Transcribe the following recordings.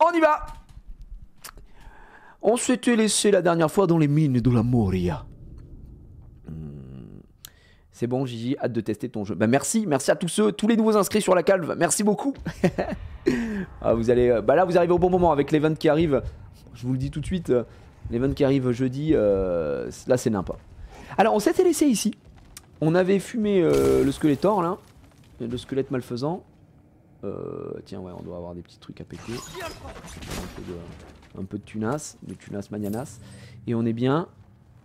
On y va. On s'était laissé la dernière fois dans les mines de la Moria. C'est bon Gigi, hâte de tester ton jeu. Bah merci à tous les nouveaux inscrits sur la calve. Merci beaucoup. Ah, vous allez, bah là vous arrivez au bon moment avec l'event qui arrive. Je vous le dis tout de suite, l'event qui arrive jeudi, là c'est n'importe. Alors on s'était laissé ici. On avait fumé le squelettor là, le squelette malfaisant. Tiens ouais, on doit avoir des petits trucs à péter. Un peu de tunas, manianas. Et on est bien.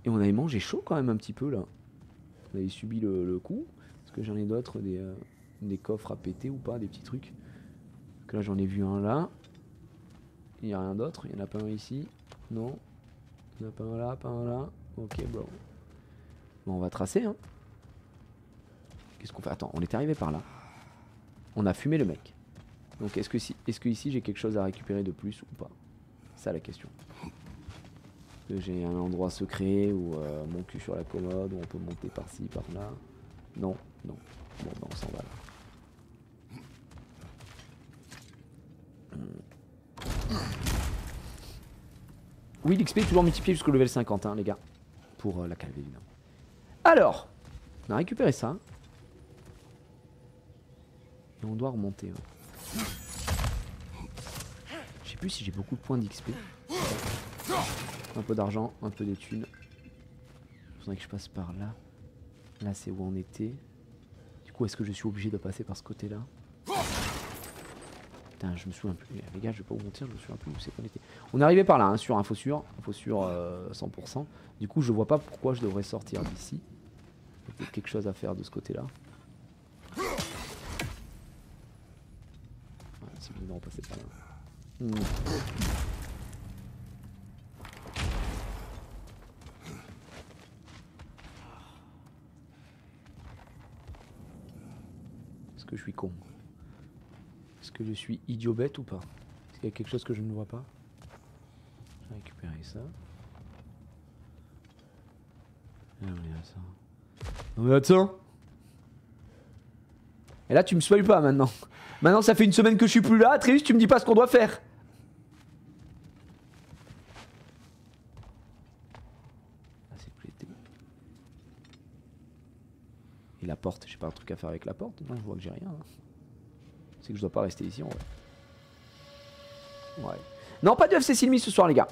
Et on avait mangé chaud quand même un petit peu là. On avait subi le coup. Est-ce que j'en ai d'autres, des coffres à péter ou pas, des petits trucs? Parce que là j'en ai vu un là. Il n'y a rien d'autre, il n'y en a pas un ici. Non. Il n'y en a pas un là, pas un là. Ok bro. Bon on va tracer hein. Qu'est-ce qu'on fait? Attends, on est arrivé par là. On a fumé le mec. Donc est-ce que ici j'ai quelque chose à récupérer de plus ou pas? C'est ça la question. Est-ce que j'ai un endroit secret ou mon cul sur la commode où on peut monter par-ci, par-là? Non, non. Bon ben on s'en va là. Oui, l'XP est toujours multiplié jusqu'au level 50 hein, les gars. Pour la calve évidemment. Alors, on a récupéré ça. Et on doit remonter. Ouais. Je sais plus si j'ai beaucoup de points d'XP. Un peu d'argent, un peu de thunes. Il faudrait que je passe par là. Là c'est où on était. Du coup est-ce que je suis obligé de passer par ce côté là? Putain je me souviens plus. Les gars je vais pas vous mentir, je me souviens plus où c'est qu'on était. On est arrivé par là hein, sur info sûr 100%. Du coup je vois pas pourquoi je devrais sortir d'ici. Il y a quelque chose à faire de ce côté là. Si vous voulez repasser par là. Est-ce que je suis con? Est-ce que je suis idiot bête ou pas? Est-ce qu'il y a quelque chose que je ne vois pas? Je vais récupérer ça. Ah oui, ça. Non mais attends. Et là tu me spoil pas maintenant. Maintenant ça fait une semaine que je suis plus là, Atreus, tu me dis pas ce qu'on doit faire. Ah c'est pété. Et la porte, j'ai pas un truc à faire avec la porte? Non je vois que j'ai rien. C'est que je dois pas rester ici en vrai. Ouais. Non pas de FC Silmis ce soir les gars.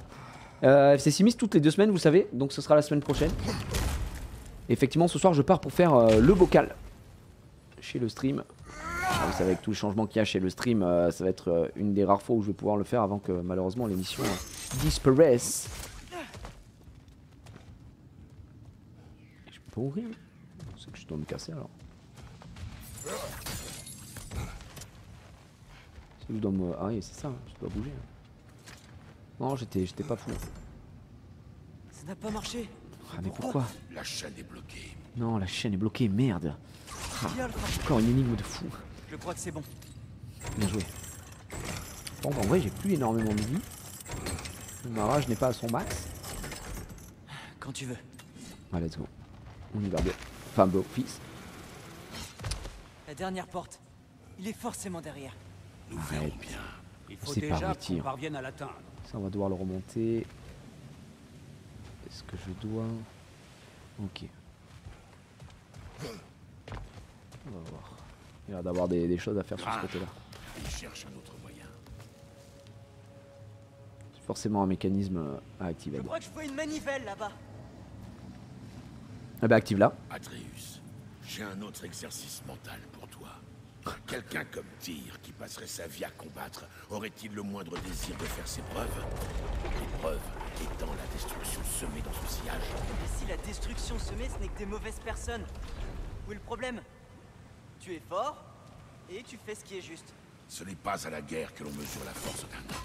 FC Silmis toutes les 2 semaines vous savez, donc ce sera la semaine prochaine. Effectivement ce soir je pars pour faire le bocal. Chez le stream. Vous savez avec tous les changements qu'il y a chez le stream, ça va être une des rares fois où je vais pouvoir le faire avant que malheureusement l'émission disparaisse. Je peux pas ouvrir. C'est que je dois me casser alors. C'est que je dois me... Ah oui c'est ça, je dois bouger. Non j'étais pas fou. Ça n'a pas marché. Ah mais pourquoi? La chaîne est bloquée. Non la chaîne est bloquée, merde. Ah, encore une énigme de fou. Je crois que c'est bon. Bien joué. Bon bah en vrai j'ai plus énormément de vie. Ma rage n'est pas à son max. Quand tu veux. Ah let's go. On y va bien. Enfin bon fils. La dernière porte. Il est forcément derrière. Nous verrons bien. Il faut C'est pas déjà routier. qu'on parvienne à l'atteindre. Ça on va devoir le remonter. Est-ce que je dois... Ok. On va voir. Il y a l'air d'avoir des choses à faire sur ce côté-là. Il cherche un autre moyen. C'est forcément un mécanisme à activer. Je crois que je vois une manivelle là-bas. Ah bah active là. Atreus, j'ai un autre exercice mental pour toi. Quelqu'un comme Tyr, qui passerait sa vie à combattre, aurait-il le moindre désir de faire ses preuves? L'épreuve étant la destruction semée dans son sillage. Et si la destruction semée, ce n'est que des mauvaises personnes? Où est le problème? Tu es fort, et tu fais ce qui est juste. Ce n'est pas à la guerre que l'on mesure la force d'un homme.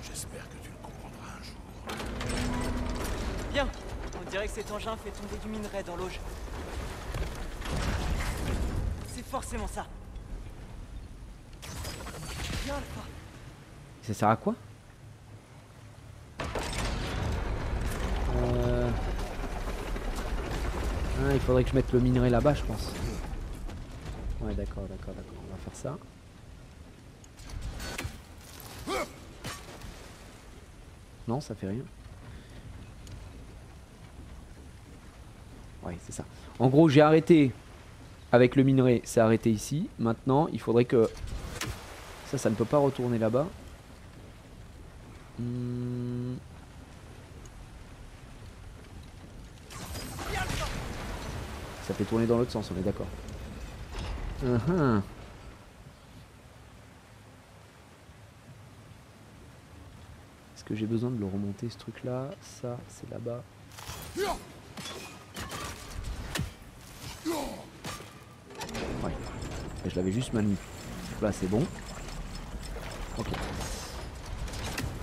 J'espère que tu le comprendras un jour. Bien. On dirait que cet engin fait tomber du minerai dans l'auge. C'est forcément ça. Bien, Alpha. Ça sert à quoi? Ah, il faudrait que je mette le minerai là-bas, je pense. Ouais, d'accord. On va faire ça. Non, ça fait rien. Ouais, c'est ça. En gros, j'ai arrêté avec le minerai, c'est arrêté ici. Maintenant, il faudrait que... Ça ne peut pas retourner là-bas. Ça fait tourner dans l'autre sens, on est d'accord. Est-ce que j'ai besoin de le remonter ce truc là? Ça, c'est là-bas. Ouais. Et je l'avais juste mal mis. Donc là, c'est bon. Ok.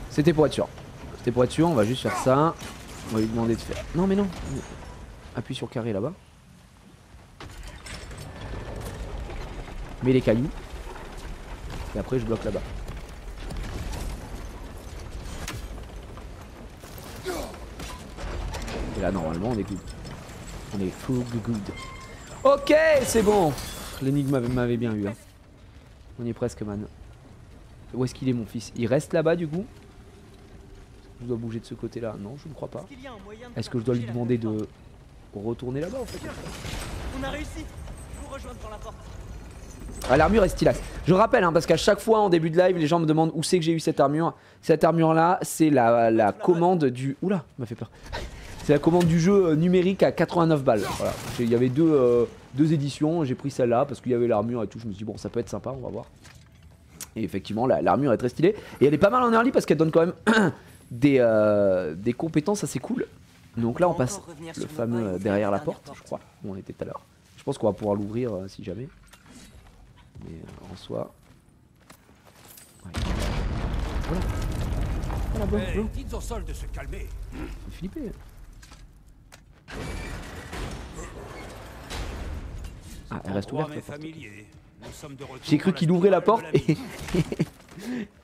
C'était pour être sûr. C'était pour être sûr, on va juste faire ça. On va lui demander de faire... Non mais non. Appuie sur carré là-bas. Mets les cailloux. Et après je bloque là-bas. Et là normalement on est good. On est full good. Ok, c'est bon. L'énigme m'avait bien eu. Hein. On y est presque, man. Où est-ce qu'il est, mon fils? Il reste là-bas, du coup? Je dois bouger de ce côté-là? Non, je ne crois pas. Est-ce que je dois lui demander de retourner là-bas, en fait? On a réussi. Je vous rejoins devant la porte. Ah, l'armure est stylax. Je rappelle, hein, parce qu'à chaque fois, en début de live, les gens me demandent où c'est que j'ai eu cette armure. Cette armure-là, c'est la commande du... Oula, m'a fait peur. C'est la commande du jeu numérique à 89 balles. Voilà. Il y avait deux éditions, j'ai pris celle-là parce qu'il y avait l'armure et tout. Je me suis dit bon, ça peut être sympa, on va voir. Et effectivement, l'armure est très stylée. Et elle est pas mal en early parce qu'elle donne quand même des compétences assez cool. Donc là, on passe le fameux derrière la porte, je crois, où on était tout à l'heure. Je pense qu'on va pouvoir l'ouvrir si jamais. Mais en soi... Ouais. Voilà. Voilà, bon, bon. Dites au sol de se calmer. Faut flipper. Ah, elle reste ouverte la porte. J'ai cru qu'il ouvrait la porte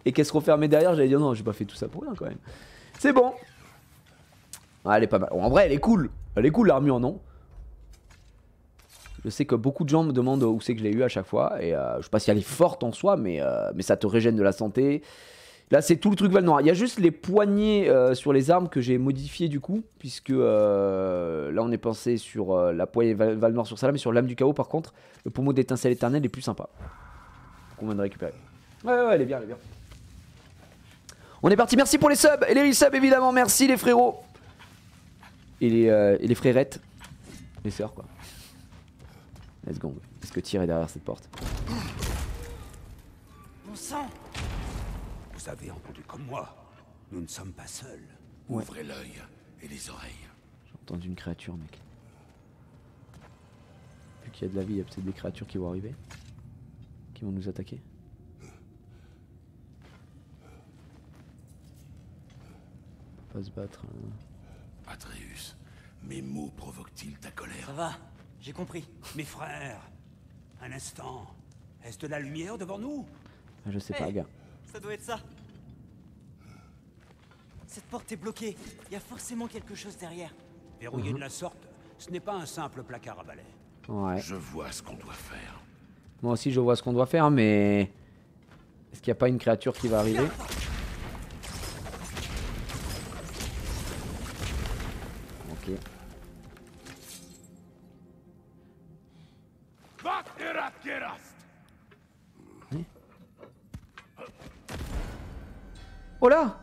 et qu'elle se refermait derrière. J'allais dire non, j'ai pas fait tout ça pour rien quand même. C'est bon. Ah, elle est pas mal. En vrai, elle est cool. Elle est cool l'armure, non? Je sais que beaucoup de gens me demandent où c'est que je l'ai eu à chaque fois. Et je sais pas si elle est forte en soi, mais ça te régène de la santé. Là, c'est tout le truc Val-Noir. Il y a juste les poignées sur les armes que j'ai modifiées du coup. Puisque là, on est pensé sur la poignée Val-Noir sur celle-là. Mais sur l'âme du chaos, par contre, le pommeau d'étincelle éternelle est plus sympa. Qu'on vient de récupérer. Ouais, elle est bien, elle est bien. On est parti. Merci pour les subs. Et les resubs, évidemment. Merci, les frérots. Et les frérettes. Les sœurs, quoi. Let's go. Est-ce que tirer derrière cette porte? Mon sang! Vous avez entendu comme moi. Nous ne sommes pas seuls. Ouais. Ouvrez l'œil et les oreilles. J'ai entendu une créature, mec. Vu qu'il y a de la vie, il y a peut-être des créatures qui vont arriver. Qui vont nous attaquer. On peut pas se battre. Atreus, mes mots provoquent-ils ta colère? Ça va, j'ai compris. Mes frères, un instant. Est-ce de la lumière devant nous? Je sais pas, gars. Ça doit être ça. Cette porte est bloquée. Il y a forcément quelque chose derrière. Verrouillé de la sorte, ce n'est pas un simple placard à balai. Ouais. Je vois ce qu'on doit faire. Moi aussi, je vois ce qu'on doit faire, mais... Est-ce qu'il n'y a pas une créature qui va arriver? Ok. Oh là!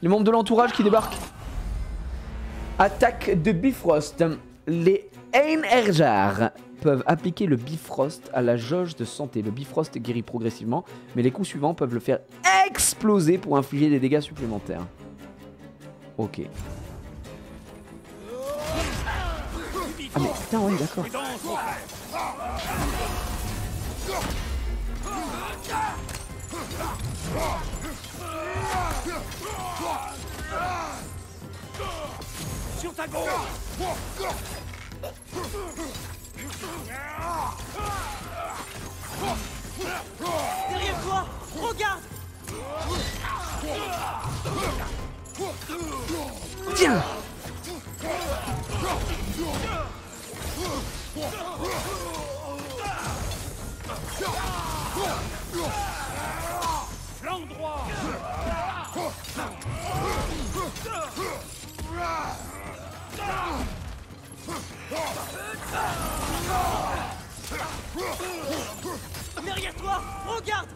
Les membres de l'entourage qui débarquent. Attaque de Bifrost. Les Einherjar peuvent appliquer le Bifrost à la jauge de santé. Le Bifrost guérit progressivement, mais les coups suivants peuvent le faire exploser pour infliger des dégâts supplémentaires. Ok. Ah mais putain, ouais, d'accord. Sur ta gauche! Derrière toi! Regarde! Tiens! Flanc droit! Derrière toi, regarde.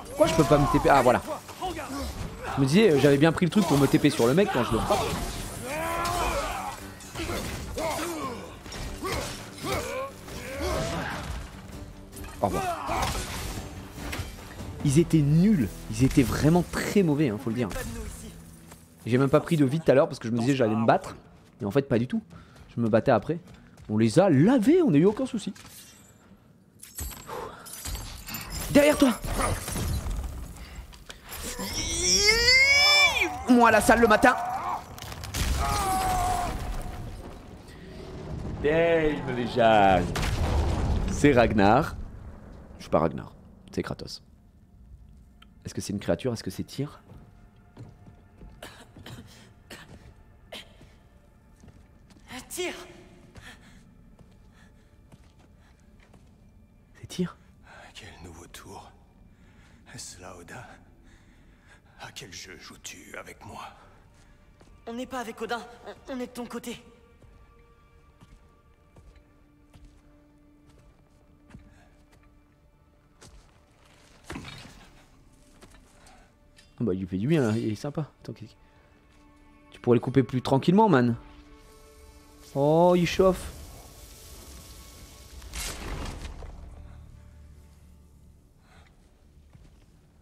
Pourquoi je peux pas me TP? Ah voilà. Je me disais, j'avais bien pris le truc pour me TP sur le mec quand je le frappe. Au revoir. Ils étaient nuls. Ils étaient vraiment très mauvais, hein, faut le dire. J'ai même pas pris de vie tout à l'heure parce que je me disais j'allais me battre. Et en fait pas du tout. Je me battais après. On les a lavés, on n'a eu aucun souci. Derrière toi. Moi à la salle le matin. Dame déjà. C'est Ragnar. Je suis pas Ragnar, c'est Kratos. Est-ce que c'est une créature? Est-ce que c'est Tyr? Tyr. C'est Tyr? Quel nouveau tour? Est-ce là, Odin? À quel jeu joues-tu avec moi? On n'est pas avec Odin, on est de ton côté. Oh bah il lui fait du bien là, il est sympa. Attends, tu pourrais le couper plus tranquillement, man. Oh, il chauffe.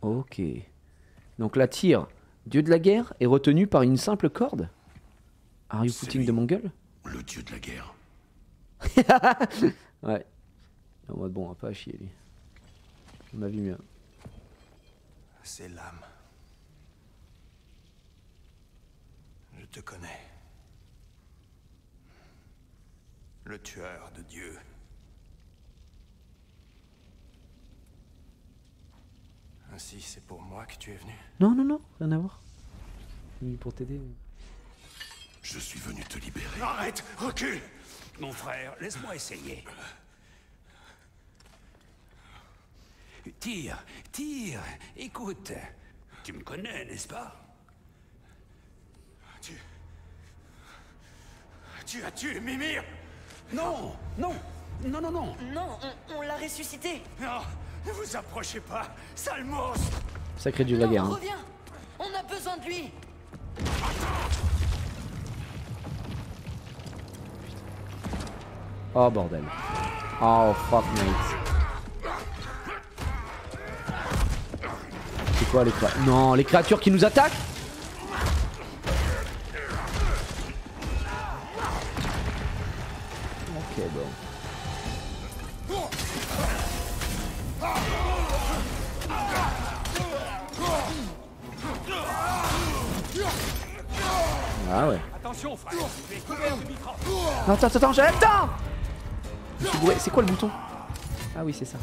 Ok. Donc la Tyr, dieu de la guerre, est retenu par une simple corde. Are you putting de mon gueule? Le dieu de la guerre. Ouais. En mode bon, on va pas à chier lui. Je m'avais mieux. C'est l'âme. Je te connais. Le tueur de Dieu. Ainsi, c'est pour moi que tu es venu? Non, non, non, rien à voir. Oui, pour t'aider. Je suis venu te libérer. Arrête! Recule! Mon frère, laisse-moi essayer. Tyr, écoute. Tu me connais, n'est-ce pas? Tu as tué Mimir? Non, non, non, non, non. Non, on l'a ressuscité. Non, ne vous approchez pas, sale monstre! Sacré dieu de la guerre. Hein. Reviens. On a besoin de lui. Oh bordel. Oh fuck mate. C'est quoi les créatures? Non, les créatures qui nous attaquent? Ok bon. Ah ouais. Attention, frère, tu es couvert du micro. Attends, j'arrive, attends. C'est quoi le bouton? Ah oui, c'est ça.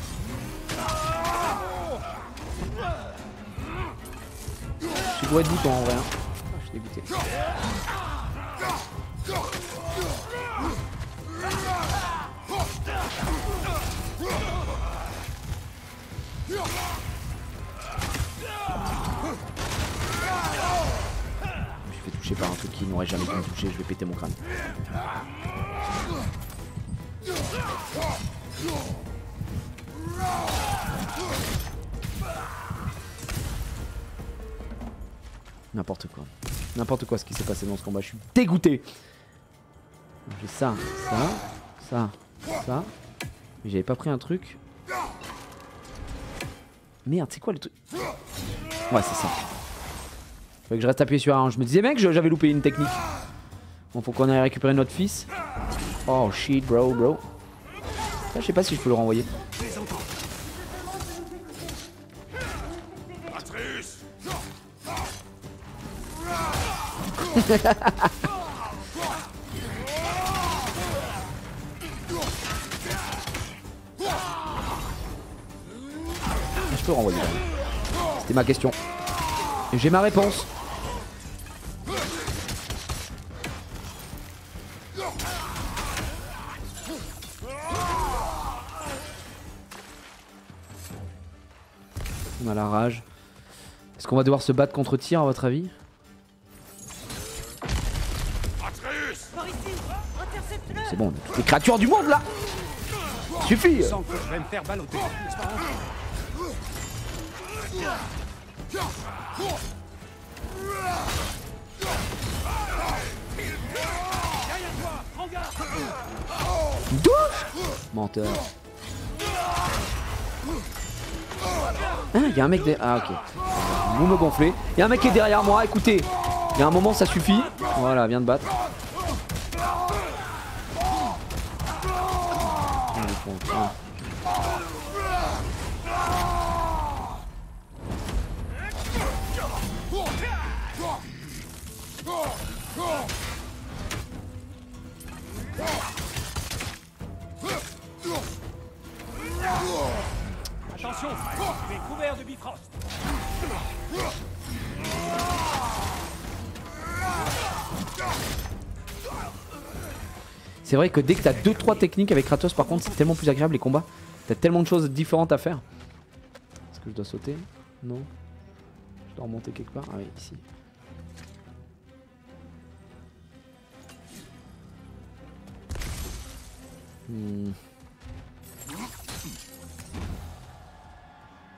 Je suis bourré de boutons en vrai. Hein. Ah, je suis dégoûté. Je me fais toucher par un truc qui n'aurait jamais pu me toucher, je vais péter mon crâne. N'importe quoi. N'importe quoi ce qui s'est passé dans ce combat. Je suis dégoûté. J'ai ça. Mais j'avais pas pris un truc. Merde, c'est quoi le truc? Ouais, c'est ça. Faut que je reste appuyé sur un. Je me disais, mec, j'avais loupé une technique. Bon, faut qu'on aille récupérer notre fils. Oh shit, bro. Là, je sais pas si je peux le renvoyer. Je peux renvoyer. C'était ma question. Et j'ai ma réponse. On a la rage. Est-ce qu'on va devoir se battre contre tir à votre avis? Atreus! Par ici! Intercepte-le! C'est bon, on a toutes les créatures du monde là. Suffit. Je sens que je vais me faire balloter, n'est-ce pas? Menteur. Ah, il y a un mec derrière. Ah, ok. Vous me gonflez. Il y a un mec qui est derrière moi, écoutez. Il y a un moment, ça suffit. Voilà, viens de battre. Attention, tu es couvert de Bifrost. C'est vrai que dès que t'as 2-3 techniques avec Kratos, par contre, c'est tellement plus agréable les combats. T'as tellement de choses différentes à faire. Est-ce que je dois sauter? Non. Je dois remonter quelque part. Ah oui, ici.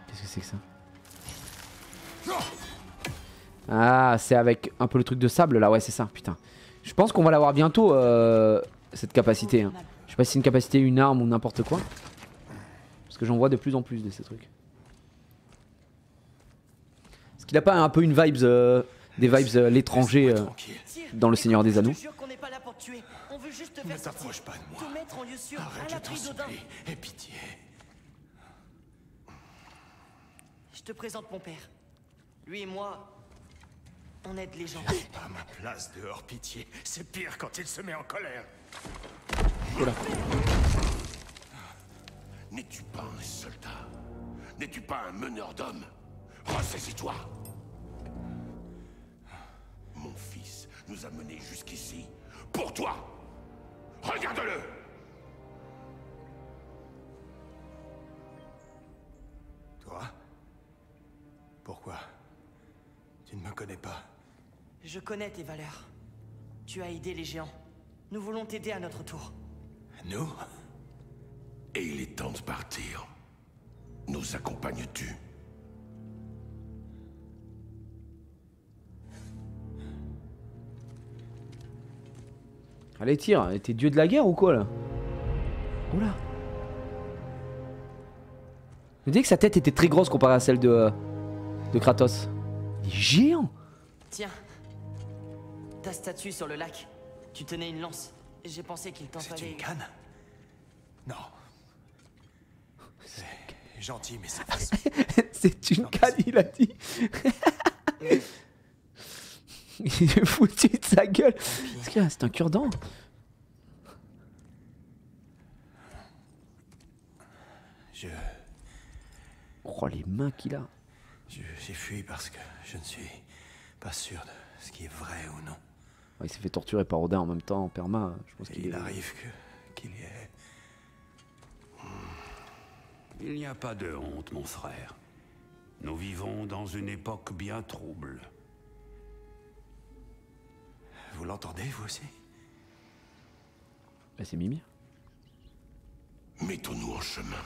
Qu'est-ce que c'est que ça? Ah, c'est avec un peu le truc de sable là, ouais, c'est ça, putain. Je pense qu'on va l'avoir bientôt, cette capacité. Hein. Je sais pas si c'est une capacité, une arme ou n'importe quoi. Parce que j'en vois de plus en plus de ces trucs. Est-ce qu'il a pas un peu une vibes, des vibes l'étranger dans le Seigneur des Anneaux? Je te jure qu'on n'est pas là pour te tuer. On veut juste te Ne faire sortir. t'approche pas de moi. Te mettre en lieu sûr, à Arrête, je t'en l'abri d'Odin. supplie. Aie pitié. Je te présente mon père. Lui et moi, on aide les gens. À ma place dehors, pitié. C'est pire quand il se met en colère. Voilà. N'es-tu pas un soldat? N'es-tu pas un meneur d'hommes? Ressaisis-toi! Mon fils nous a menés jusqu'ici pour toi! Regarde-le! Toi? Pourquoi? Tu ne me connais pas. Je connais tes valeurs. Tu as aidé les géants. Nous voulons t'aider à notre tour. Nous? Et il est temps de partir. Nous accompagnes-tu? Allez, tire. T'es dieu de la guerre ou quoi là? Oula. Je me disais que sa tête était très grosse comparée à celle de Kratos. Il est géant. Tiens. Ta statue sur le lac. Tu tenais une lance. J'ai pensé qu'il t'en C'est fallait... une canne? Non. C'est gentil, mais c'est pas... C'est une canne, il a dit. Il est foutu de sa gueule. Est-ce que c'est un cure-dent? Oh, les mains qu'il a. J'ai fui parce que je ne suis pas sûr de ce qui est vrai ou non. Ouais, il s'est fait torturer par Odin en même temps, en perma. Je pense Et qu'il il est... arrive qu'il y ait... Il n'y a pas de honte, mon frère. Nous vivons dans une époque bien trouble. Vous l'entendez, vous aussi? Bah, c'est Mimir. Mettons-nous en chemin.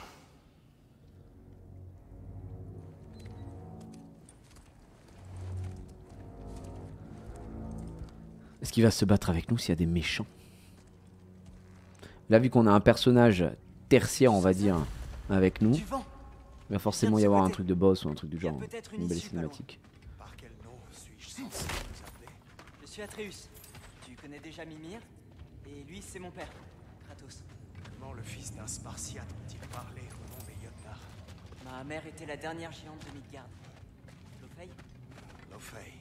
Est-ce qu'il va se battre avec nous s'il y a des méchants? Là, vu qu'on a un personnage tertiaire, on va dire, avec nous, Du vent. il va forcément y avoir un truc de boss ou un truc du Il y a genre. peut-être Une une belle issue pas loin. cinématique. Par quel nom suis-je censé vous appeler? Je suis Atreus. Tu connais déjà Mimir. Et lui, c'est mon père, Kratos. Comment le fils d'un Spartiate peut-il parler au nom des Jötnar? Ma mère était la dernière géante de Midgard. Lofei. Lofei.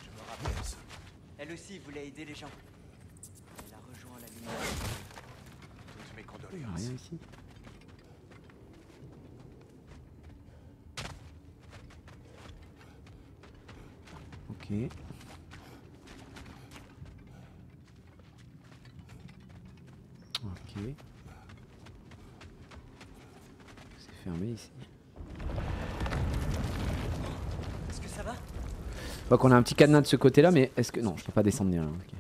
Je me rappelle ce... Elle aussi voulait aider les gens. Elle a rejoint la lumière. Toutes mes Il y a condoléances. rien ici. Ok. Ok. C'est fermé ici. Je vois qu'on a un petit cadenas de ce côté là, mais est-ce que... Non, je peux pas descendre ni rien. Okay.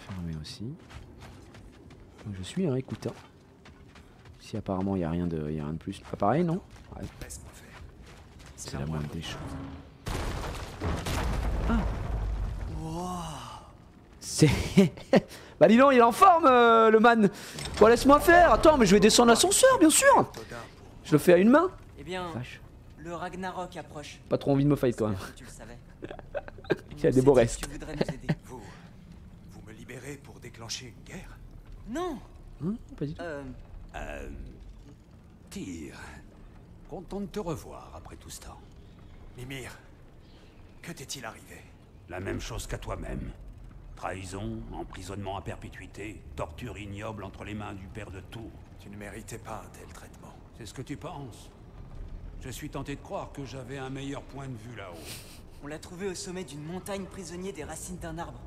Fermé aussi. Donc je suis, hein, écoute. Hein. Si apparemment il n'y a rien de plus. Pas pareil, non? Ouais. C'est la moindre des choses. Ah. C'est... Bah dis donc, il est en forme le man. Bon, laisse-moi faire. Attends, mais je vais descendre l'ascenseur, bien sûr. Je le fais à une main. Eh bien, Vache. le Ragnarok approche. Pas trop envie de me fight quand même. Tu le savais. Il y a des beaux restes. Tu voudrais nous aider. Vous me libérez pour déclencher une guerre? Non. Pas du tout. Tyr, content de te revoir après tout ce temps. Mimir, que t'est-il arrivé? La même chose qu'à toi-même. Trahison, emprisonnement à perpétuité, torture ignoble entre les mains du père de Tours. Tu ne méritais pas un tel traitement. C'est ce que tu penses? Je suis tenté de croire que j'avais un meilleur point de vue là-haut. On l'a trouvé au sommet d'une montagne, prisonnier des racines d'un arbre.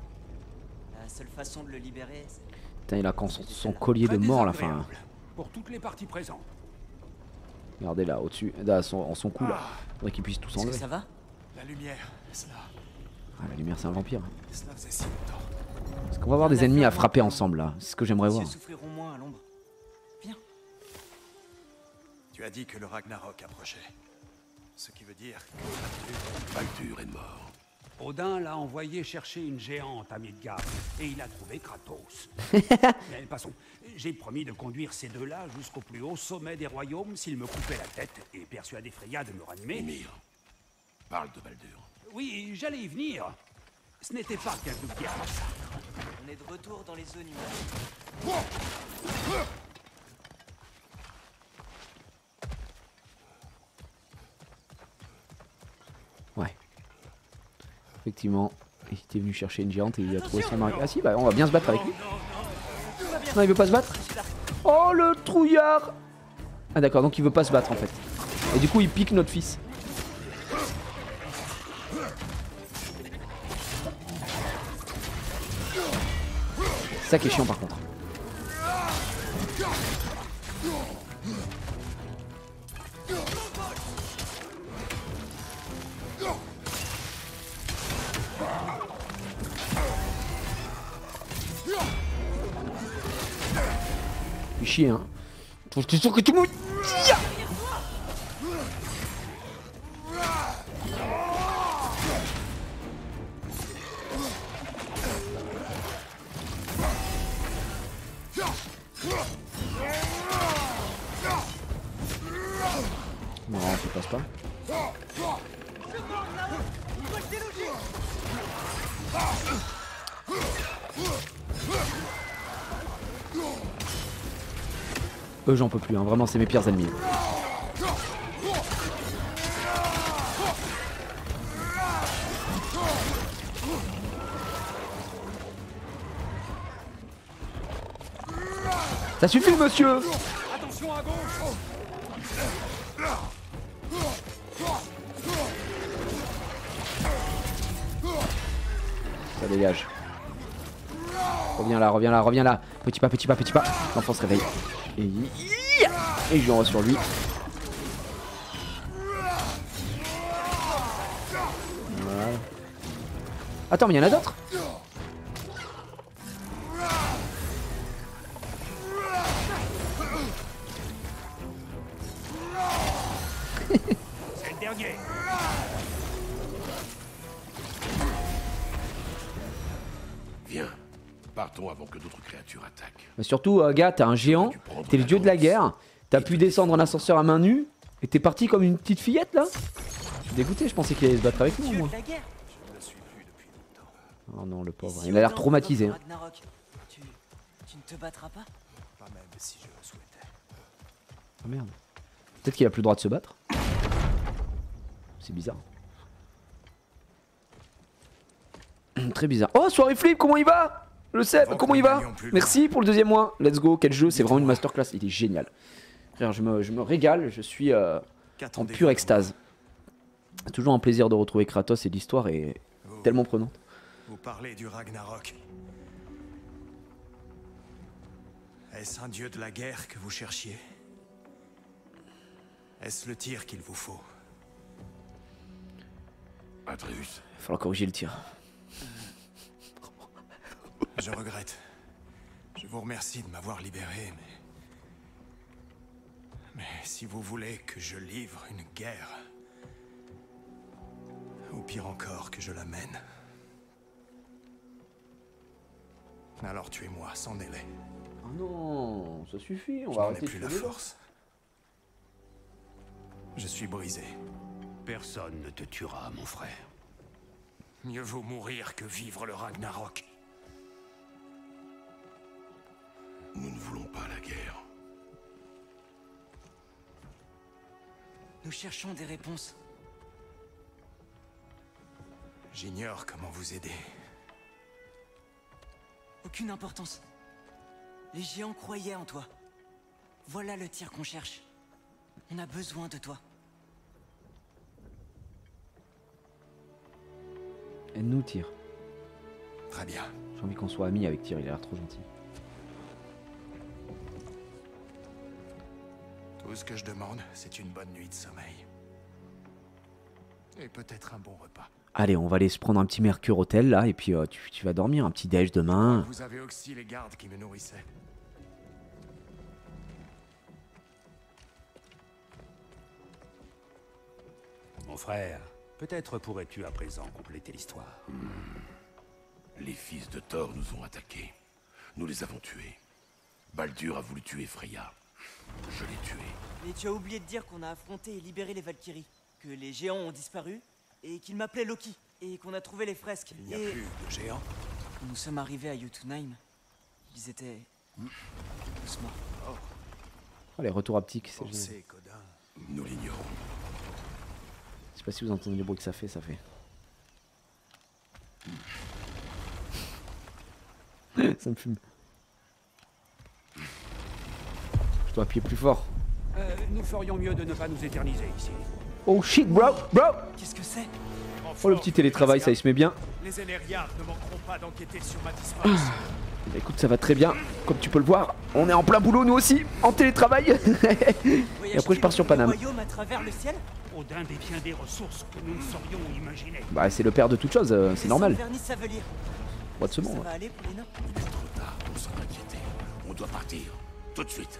La seule façon de le libérer, c'est... Putain, il a quand son collier de Très mort là, désagréable enfin. pour toutes les parties présentes. Regardez là, au-dessus, là, en son cou là. Faudrait qu'il puisse tout Est-ce que s'enlever. ça va? La lumière, cela Ah, la lumière, c'est un vampire. faisait si longtemps. Est-ce qu'on va avoir des ennemis à frapper ensemble là? C'est ce que j'aimerais Les voir. yeux souffriront moins à l'ombre. Viens. Tu as dit que le Ragnarok approchait. Ce qui veut dire Baldur est mort. Odin l'a envoyé chercher une géante à Midgard, et il a trouvé Kratos. Mais passons, j'ai promis de conduire ces deux-là jusqu'au plus haut sommet des royaumes s'ils me coupaient la tête et persuader Freya de me ranimer. Mimir, parle de Baldur. Oui, j'allais y venir. Ce n'était pas qu'un coup de pierre. On est de retour dans les zones humaines. Ouais. Effectivement, il était venu chercher une géante et il a trouvé son mari. Ah si, bah on va bien se battre avec lui. Non, il veut pas se battre. Oh le trouillard. Ah d'accord, donc il veut pas se battre en fait. Et du coup il pique notre fils. C'est ça qui est chiant par contre. Fais chier hein. Je suis sûr que tout le monde... Non, ça passe pas. Eux j'en peux plus, hein. Vraiment c'est mes pires ennemis. Ça suffit monsieur. attention à gauche. Ça dégage. Reviens là, reviens là, reviens là. Petit pas, petit pas, petit pas. L'enfant se réveille. Et je lui envoie sur lui. Voilà. Attends, mais il y en a d'autres. C'est le dernier. Viens, partons avant que d'autres créatures attaquent. Mais surtout, gars, t'as un géant. T'es le dieu de la guerre. T'as pu descendre en ascenseur à main nue. Et t'es parti comme une petite fillette là. Je suis dégoûté, je pensais qu'il allait se battre avec nous Dieu moi. de la guerre. Je ne le suis plus depuis longtemps. Oh non, le pauvre. Si Il a l'air Odin traumatisé. provoque le Ragnarok, tu ne te battras pas? Pas même si je le souhaitais. Ah merde. Peut-être qu'il a plus le droit de se battre. C'est bizarre. Très bizarre. Oh, soirée flip, comment il va? Le Seb, comment il va? Merci pour le deuxième mois. Let's go, quel jeu, c'est vraiment une masterclass. Il est génial. Frère, je me régale, je suis en pure extase. Toujours un plaisir de retrouver Kratos et l'histoire est tellement prenante. Vous parlez du Ragnarok. Est-ce un dieu de la guerre que vous cherchiez? Est-ce le tir qu'il vous faut? Atreus, Il va falloir corriger le tir. Je regrette. Je vous remercie de m'avoir libéré, mais si vous voulez que je livre une guerre, ou pire encore, que je la mène, alors tuez-moi sans délai. Oh non, ça suffit, on Je va n'en ai arrêter plus de la tuer les gens. force. Je suis brisé. Personne ne te tuera, mon frère. Mieux vaut mourir que vivre le Ragnarok. nous ne voulons pas la guerre. Nous cherchons des réponses. J'ignore comment vous aider. Aucune importance. Les géants croyaient en toi. Voilà le tir qu'on cherche. On a besoin de toi. Aide-nous, Tyr. Très bien. J'ai envie qu'on soit amis avec Tyr, il a l'air trop gentil. Tout ce que je demande, c'est une bonne nuit de sommeil. Et peut-être un bon repas. Allez, on va aller se prendre un petit Mercure Hôtel là, et puis tu vas dormir, un petit déj demain. Vous avez aussi les gardes qui me nourrissaient. Mon frère, peut-être pourrais-tu à présent compléter l'histoire. Les fils de Thor nous ont attaqués. Nous les avons tués. Baldur a voulu tuer Freya. Je l'ai tué. Mais tu as oublié de dire qu'on a affronté et libéré les Valkyries. Que les géants ont disparu. Et qu'ils m'appelaient Loki. Et qu'on a trouvé les fresques. Il n'y a et plus de géants. nous sommes arrivés à Jotunheim. Ils étaient... tous morts. Oh, les retours haptiques, c'est génial. Pensez qu'Odin. Nous l'ignorons. Je sais pas si vous entendez les bruits que ça fait, ça me fume. Je dois appuyer plus fort. Nous ferions mieux de ne pas nous éterniser ici. Oh shit, bro. Qu'est-ce que c'est? Oh, le petit télétravail, ça y se met bien. Les Elériards ne manqueront pas d'enquêter sur ma disparition. Bah, écoute, ça va très bien. Comme tu peux le voir, on est en plein boulot nous aussi, en télétravail. Et après je pars sur Paname. Royaume à travers le ciel? Odin détient des ressources que nous ne saurions imaginer. Bah c'est le père de toutes choses, c'est normal. Vernis Savelier. Droit de ce Ça monde. va aller pour les nains? Il est trop tard pour s'en inquiéter. On doit partir. Tout de suite.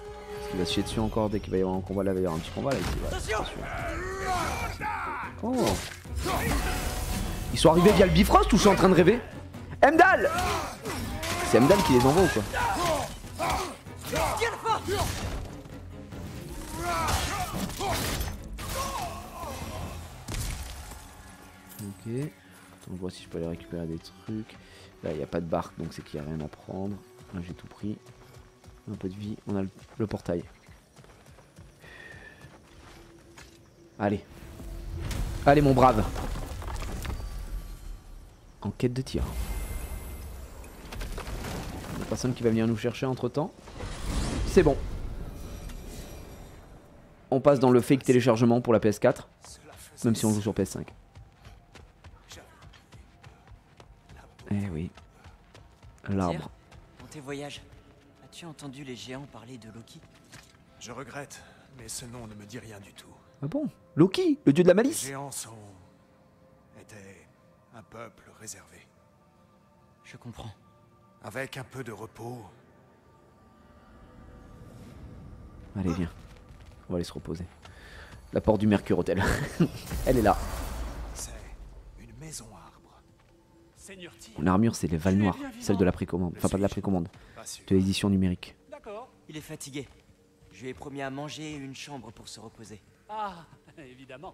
Il va se chier dessus encore dès qu'il va y avoir un combat là, il va y avoir un petit combat là ici. Ouais, Attention! oh. Ils sont arrivés via le Bifrost ou je suis en train de rêver? Heimdall! C'est Heimdall qui les envoie ou quoi? Tiens fort! Ok. Attends, je vois si je peux aller récupérer des trucs. Là, il n'y a pas de barque, donc c'est qu'il n'y a rien à prendre. Là, j'ai tout pris. Un peu de vie. On a le portail. Allez. Allez, mon brave. En quête de tir. Il n'y a personne qui va venir nous chercher entre temps. C'est bon. On passe dans le fake téléchargement pour la PS4. Même si on joue sur PS5. Eh oui. L'arbre. Dans tes voyages, as-tu entendu les géants parler de Loki? Je regrette, mais ce nom ne me dit rien du tout. Ah bon? Loki, le dieu de la Les malice? géants étaient un peuple réservé. Je comprends. Avec un peu de repos, Allez, viens. On va aller se reposer. La porte du Mercure Hôtel. Elle est là. c'est une maison arbre. Seigneur Tyr, Mon armure, c'est les Val Noires. Celle de la précommande. Enfin, pas de la précommande. pas sûr. De l'édition numérique. D'accord. Il est fatigué. Je lui ai promis à manger et une chambre pour se reposer. Ah, évidemment.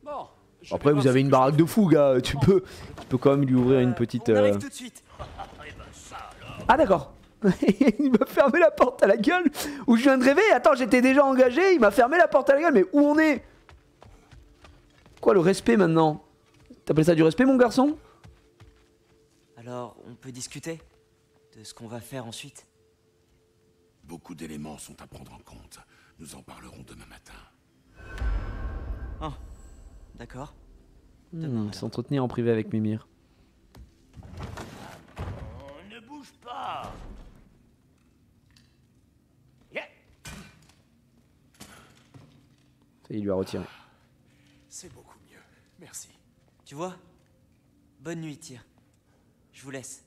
Bon. Après, vous avez une baraque de fou, gars. Tu peux quand même lui ouvrir une petite. On arrive tout de suite. Ah, d'accord. Il m'a fermé la porte à la gueule. Où je viens de rêver. Attends, j'étais déjà engagé. Il m'a fermé la porte à la gueule. Mais où on est? Quoi, le respect maintenant? T'appelles ça du respect, mon garçon? Alors, on peut discuter de ce qu'on va faire ensuite. Beaucoup d'éléments sont à prendre en compte. Nous en parlerons demain matin. Ah, d'accord. S'entretenir en privé avec Mimir. Ne bouge pas. Ça, il lui a retiré. C'est beaucoup mieux. Merci. Tu vois, Bonne nuit, Tyr. Je vous laisse.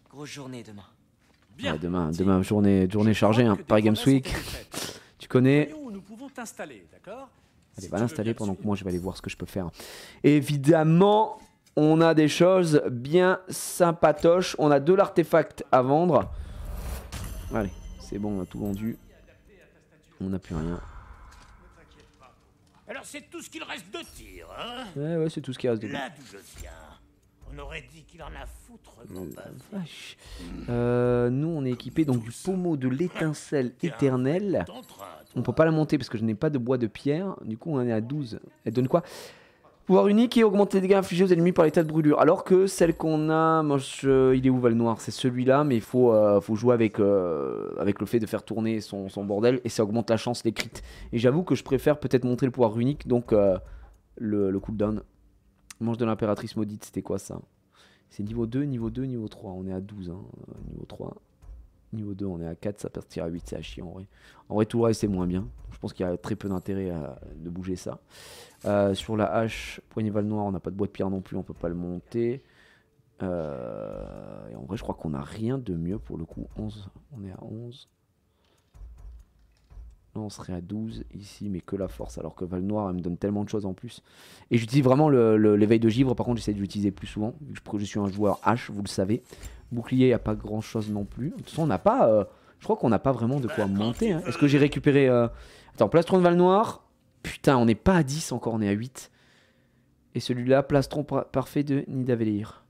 Grosse journée demain. Bien. Ouais, demain journée chargée, Je hein. crois que des Paris Games promesses ont Week. été faites. Tu connais. Voyons où nous pouvons t'installer, d'accord? Allez, Si va tu veux l'installer bien pendant me que moi je vais aller voir ce que je peux faire. Évidemment, on a des choses bien sympatoches. On a de l'artefact à vendre. Allez, c'est bon, on a tout vendu. On n'a plus rien. Alors c'est tout ce qu'il reste de tir, hein? Ouais, c'est tout ce qui reste de Là d'où je viens, on aurait dit qu'il en a foutre, mon bœuf. vache. Nous, on est équipé donc du pommeau de l'étincelle éternelle. On peut pas la monter parce que je n'ai pas de bois de pierre. Du coup, on en est à 12. Elle donne quoi? Pouvoir unique et augmenter les dégâts infligés aux ennemis par l'état de brûlure. Alors que celle qu'on a, il est où Valnoir? C'est celui-là, mais il faut jouer avec le fait de faire tourner son bordel et ça augmente la chance, les crits. Et j'avoue que je préfère peut-être montrer le pouvoir unique, donc le cooldown. Manche de l'impératrice maudite, c'était quoi ça? C'est niveau 2, niveau 2, niveau 3. On est à 12, hein. Niveau 3. Niveau 2, on est à 4, ça partir à 8, c'est à chier en vrai. En vrai, tout le reste, c'est moins bien. Je pense qu'il y a très peu d'intérêt de bouger ça. Sur la hache, poignée Valnoir, on n'a pas de bois de pierre non plus, on peut pas le monter. Et en vrai, je crois qu'on n'a rien de mieux pour le coup. 11, on est à 11. Là, on serait à 12 ici, mais que la force. Alors que Valnoir, elle me donne tellement de choses en plus. Et j'utilise vraiment l'éveil de givre. Par contre, j'essaie de l'utiliser plus souvent. Vu que je suis un joueur H, vous le savez. Bouclier, il n'y a pas grand chose non plus. De toute façon, on n'a pas. Je crois qu'on n'a pas vraiment de quoi monter. Hein. Est-ce que j'ai récupéré. Attends, plastron de Valnoir. Putain, on n'est pas à 10 encore, on est à 8. Et celui-là, plastron parfait de Nidavellir.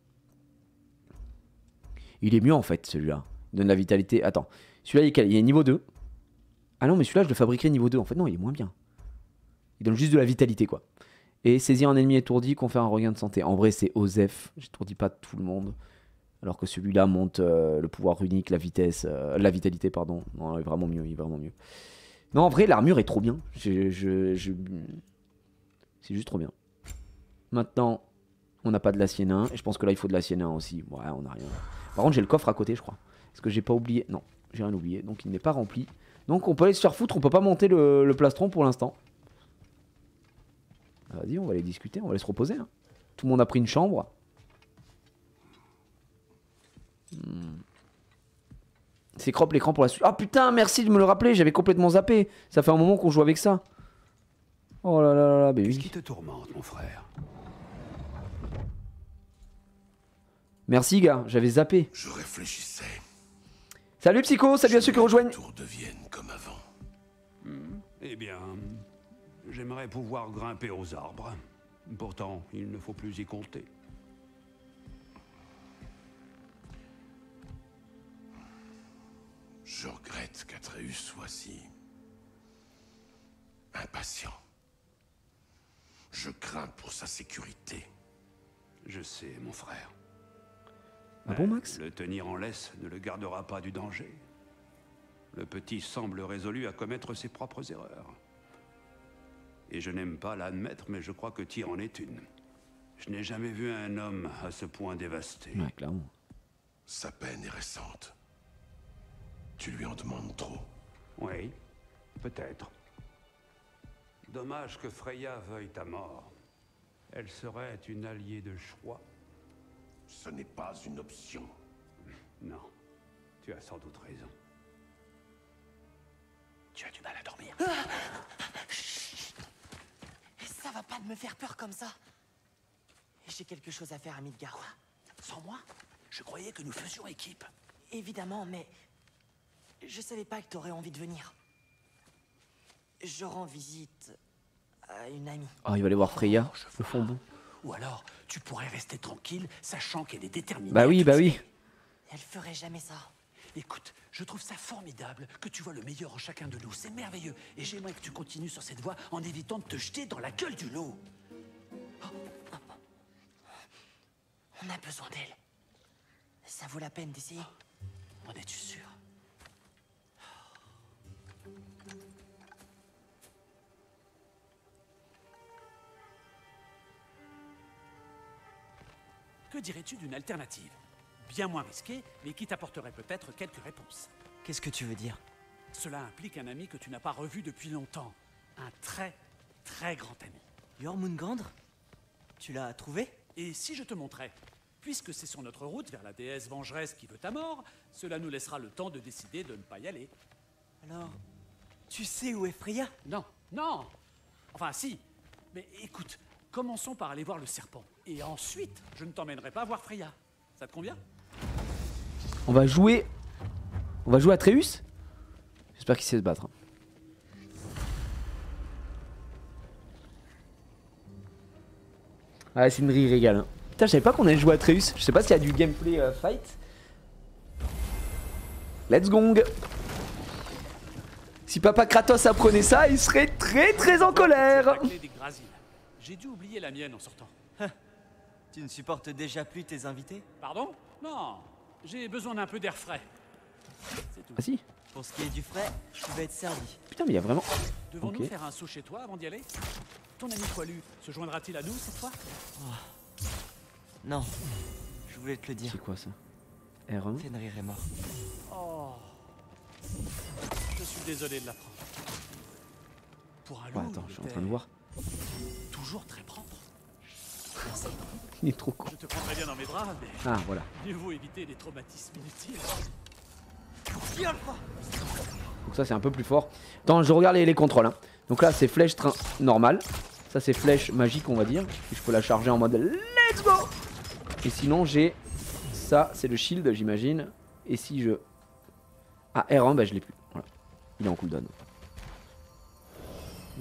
Il est mieux en fait, celui-là. Il donne la vitalité. Attends, celui-là, il est niveau 2. Ah non, mais celui-là, je le fabriquerai niveau 2. En fait, non, il est moins bien. Il donne juste de la vitalité, quoi. Et saisir un ennemi étourdi, confère un regain de santé. En vrai, c'est Osef. J'étourdis pas tout le monde. Alors que celui-là monte le pouvoir unique, la vitesse, la vitalité, pardon. Non, il est vraiment mieux, il est vraiment mieux. Non, en vrai, l'armure est trop bien. C'est juste trop bien. Maintenant, on n'a pas de l'acier nain. Et je pense que là, il faut de l'acier nain aussi. Ouais, on n'a rien. Par contre, j'ai le coffre à côté, je crois. Est-ce que j'ai pas oublié? Non, j'ai rien oublié. Donc, il n'est pas rempli. Donc, on peut aller se faire foutre. On peut pas monter le plastron pour l'instant. Vas-y, on va aller discuter. On va aller se reposer. Hein. Tout le monde a pris une chambre. C'est crop l'écran pour la suite. Ah putain, merci de me le rappeler. J'avais complètement zappé. Ça fait un moment qu'on joue avec ça. Oh là là là, Qu'est-ce baby. qui te tourmente, mon frère? Merci, gars. J'avais zappé. Je réfléchissais. Salut, Psycho. Salut à ceux qui rejoignent. Tout redevienne comme avant. Eh bien, j'aimerais pouvoir grimper aux arbres. Pourtant, il ne faut plus y compter. Je regrette qu'Atreus soit si impatient. Je crains pour sa sécurité. Je sais, mon frère. Ah bon, Max? Le tenir en laisse ne le gardera pas du danger. Le petit semble résolu à commettre ses propres erreurs. Et je n'aime pas l'admettre, mais je crois que Tyr en est une. Je n'ai jamais vu un homme à ce point dévasté. Ouais, clairement. Sa peine est récente. Tu lui en demandes trop. Oui, peut-être. Dommage que Freya veuille ta mort. Elle serait une alliée de choix. Ce n'est pas une option. Non, tu as sans doute raison. Tu as du mal à dormir. Ça va pas de me faire peur comme ça. J'ai quelque chose à faire à Midgard. Sans moi? Je croyais que nous faisions équipe. Évidemment, mais je savais pas que t'aurais envie de venir. Je rends visite à une amie. Oh, il va aller voir Freya. Le fond bon. Ou alors, tu pourrais rester tranquille, sachant qu'elle est déterminée. Bah oui, à tout bah faire. oui. Elle ferait jamais ça. Écoute, je trouve ça formidable que tu vois le meilleur en chacun de nous. C'est merveilleux. Et j'aimerais que tu continues sur cette voie en évitant de te jeter dans la gueule du loup. On a besoin d'elle. Ça vaut la peine d'essayer. En es-tu sûr? Que dirais-tu d'une alternative? Bien moins risquée, mais qui t'apporterait peut-être quelques réponses. Qu'est-ce que tu veux dire? Cela implique un ami que tu n'as pas revu depuis longtemps. Un très, très grand ami. Jormungandr? Tu l'as trouvé? Et si je te montrais puisque c'est sur notre route vers la déesse vengeresse qui veut ta mort, cela nous laissera le temps de décider de ne pas y aller. Alors, tu sais où est Freya? Non, non. Enfin, si. Mais écoute, commençons par aller voir le serpent. Et ensuite, je ne t'emmènerai pas voir Freya. Ça te convient? On va jouer. On va jouer à Tréus. J'espère qu'il sait se battre. Ah, Sindri régale. Hein. Putain, je savais pas qu'on allait jouer à Tréus. Je sais pas s'il y a du gameplay fight. Let's gong. Si papa Kratos apprenait ça, il serait très en colère. La clé des Grasils. J'ai dû oublier la mienne en sortant. Tu ne supportes déjà plus tes invités? Pardon? Non. J'ai besoin d'un peu d'air frais. C'est tout. Ah si. Pour ce qui est du frais, tu vas être servi. Putain, mais il y a vraiment... Devons-nous Ok. faire un saut chez toi avant d'y aller? Ton ami poilu se joindra-t-il à nous cette fois? Non, je voulais te le dire. C'est quoi ça? R1. Fenrir est mort. Oh. Je suis désolé de l'apprendre. Pour un loup, Ouais, attends, je suis en il train de voir. était toujours très propre. Il est trop con. Je te prendrai bien dans mes bras, mais Ah, voilà. mieux vaut éviter les traumatismes inutiles. Donc ça c'est un peu plus fort. Attends, je regarde les contrôles. Hein. Donc là c'est flèche train normal. Ça c'est flèche magique on va dire. Et je peux la charger en mode let's go. Et sinon j'ai... Ça c'est le shield j'imagine. Et si je... Ah R1 bah je l'ai plus. Voilà. Il est en cooldown.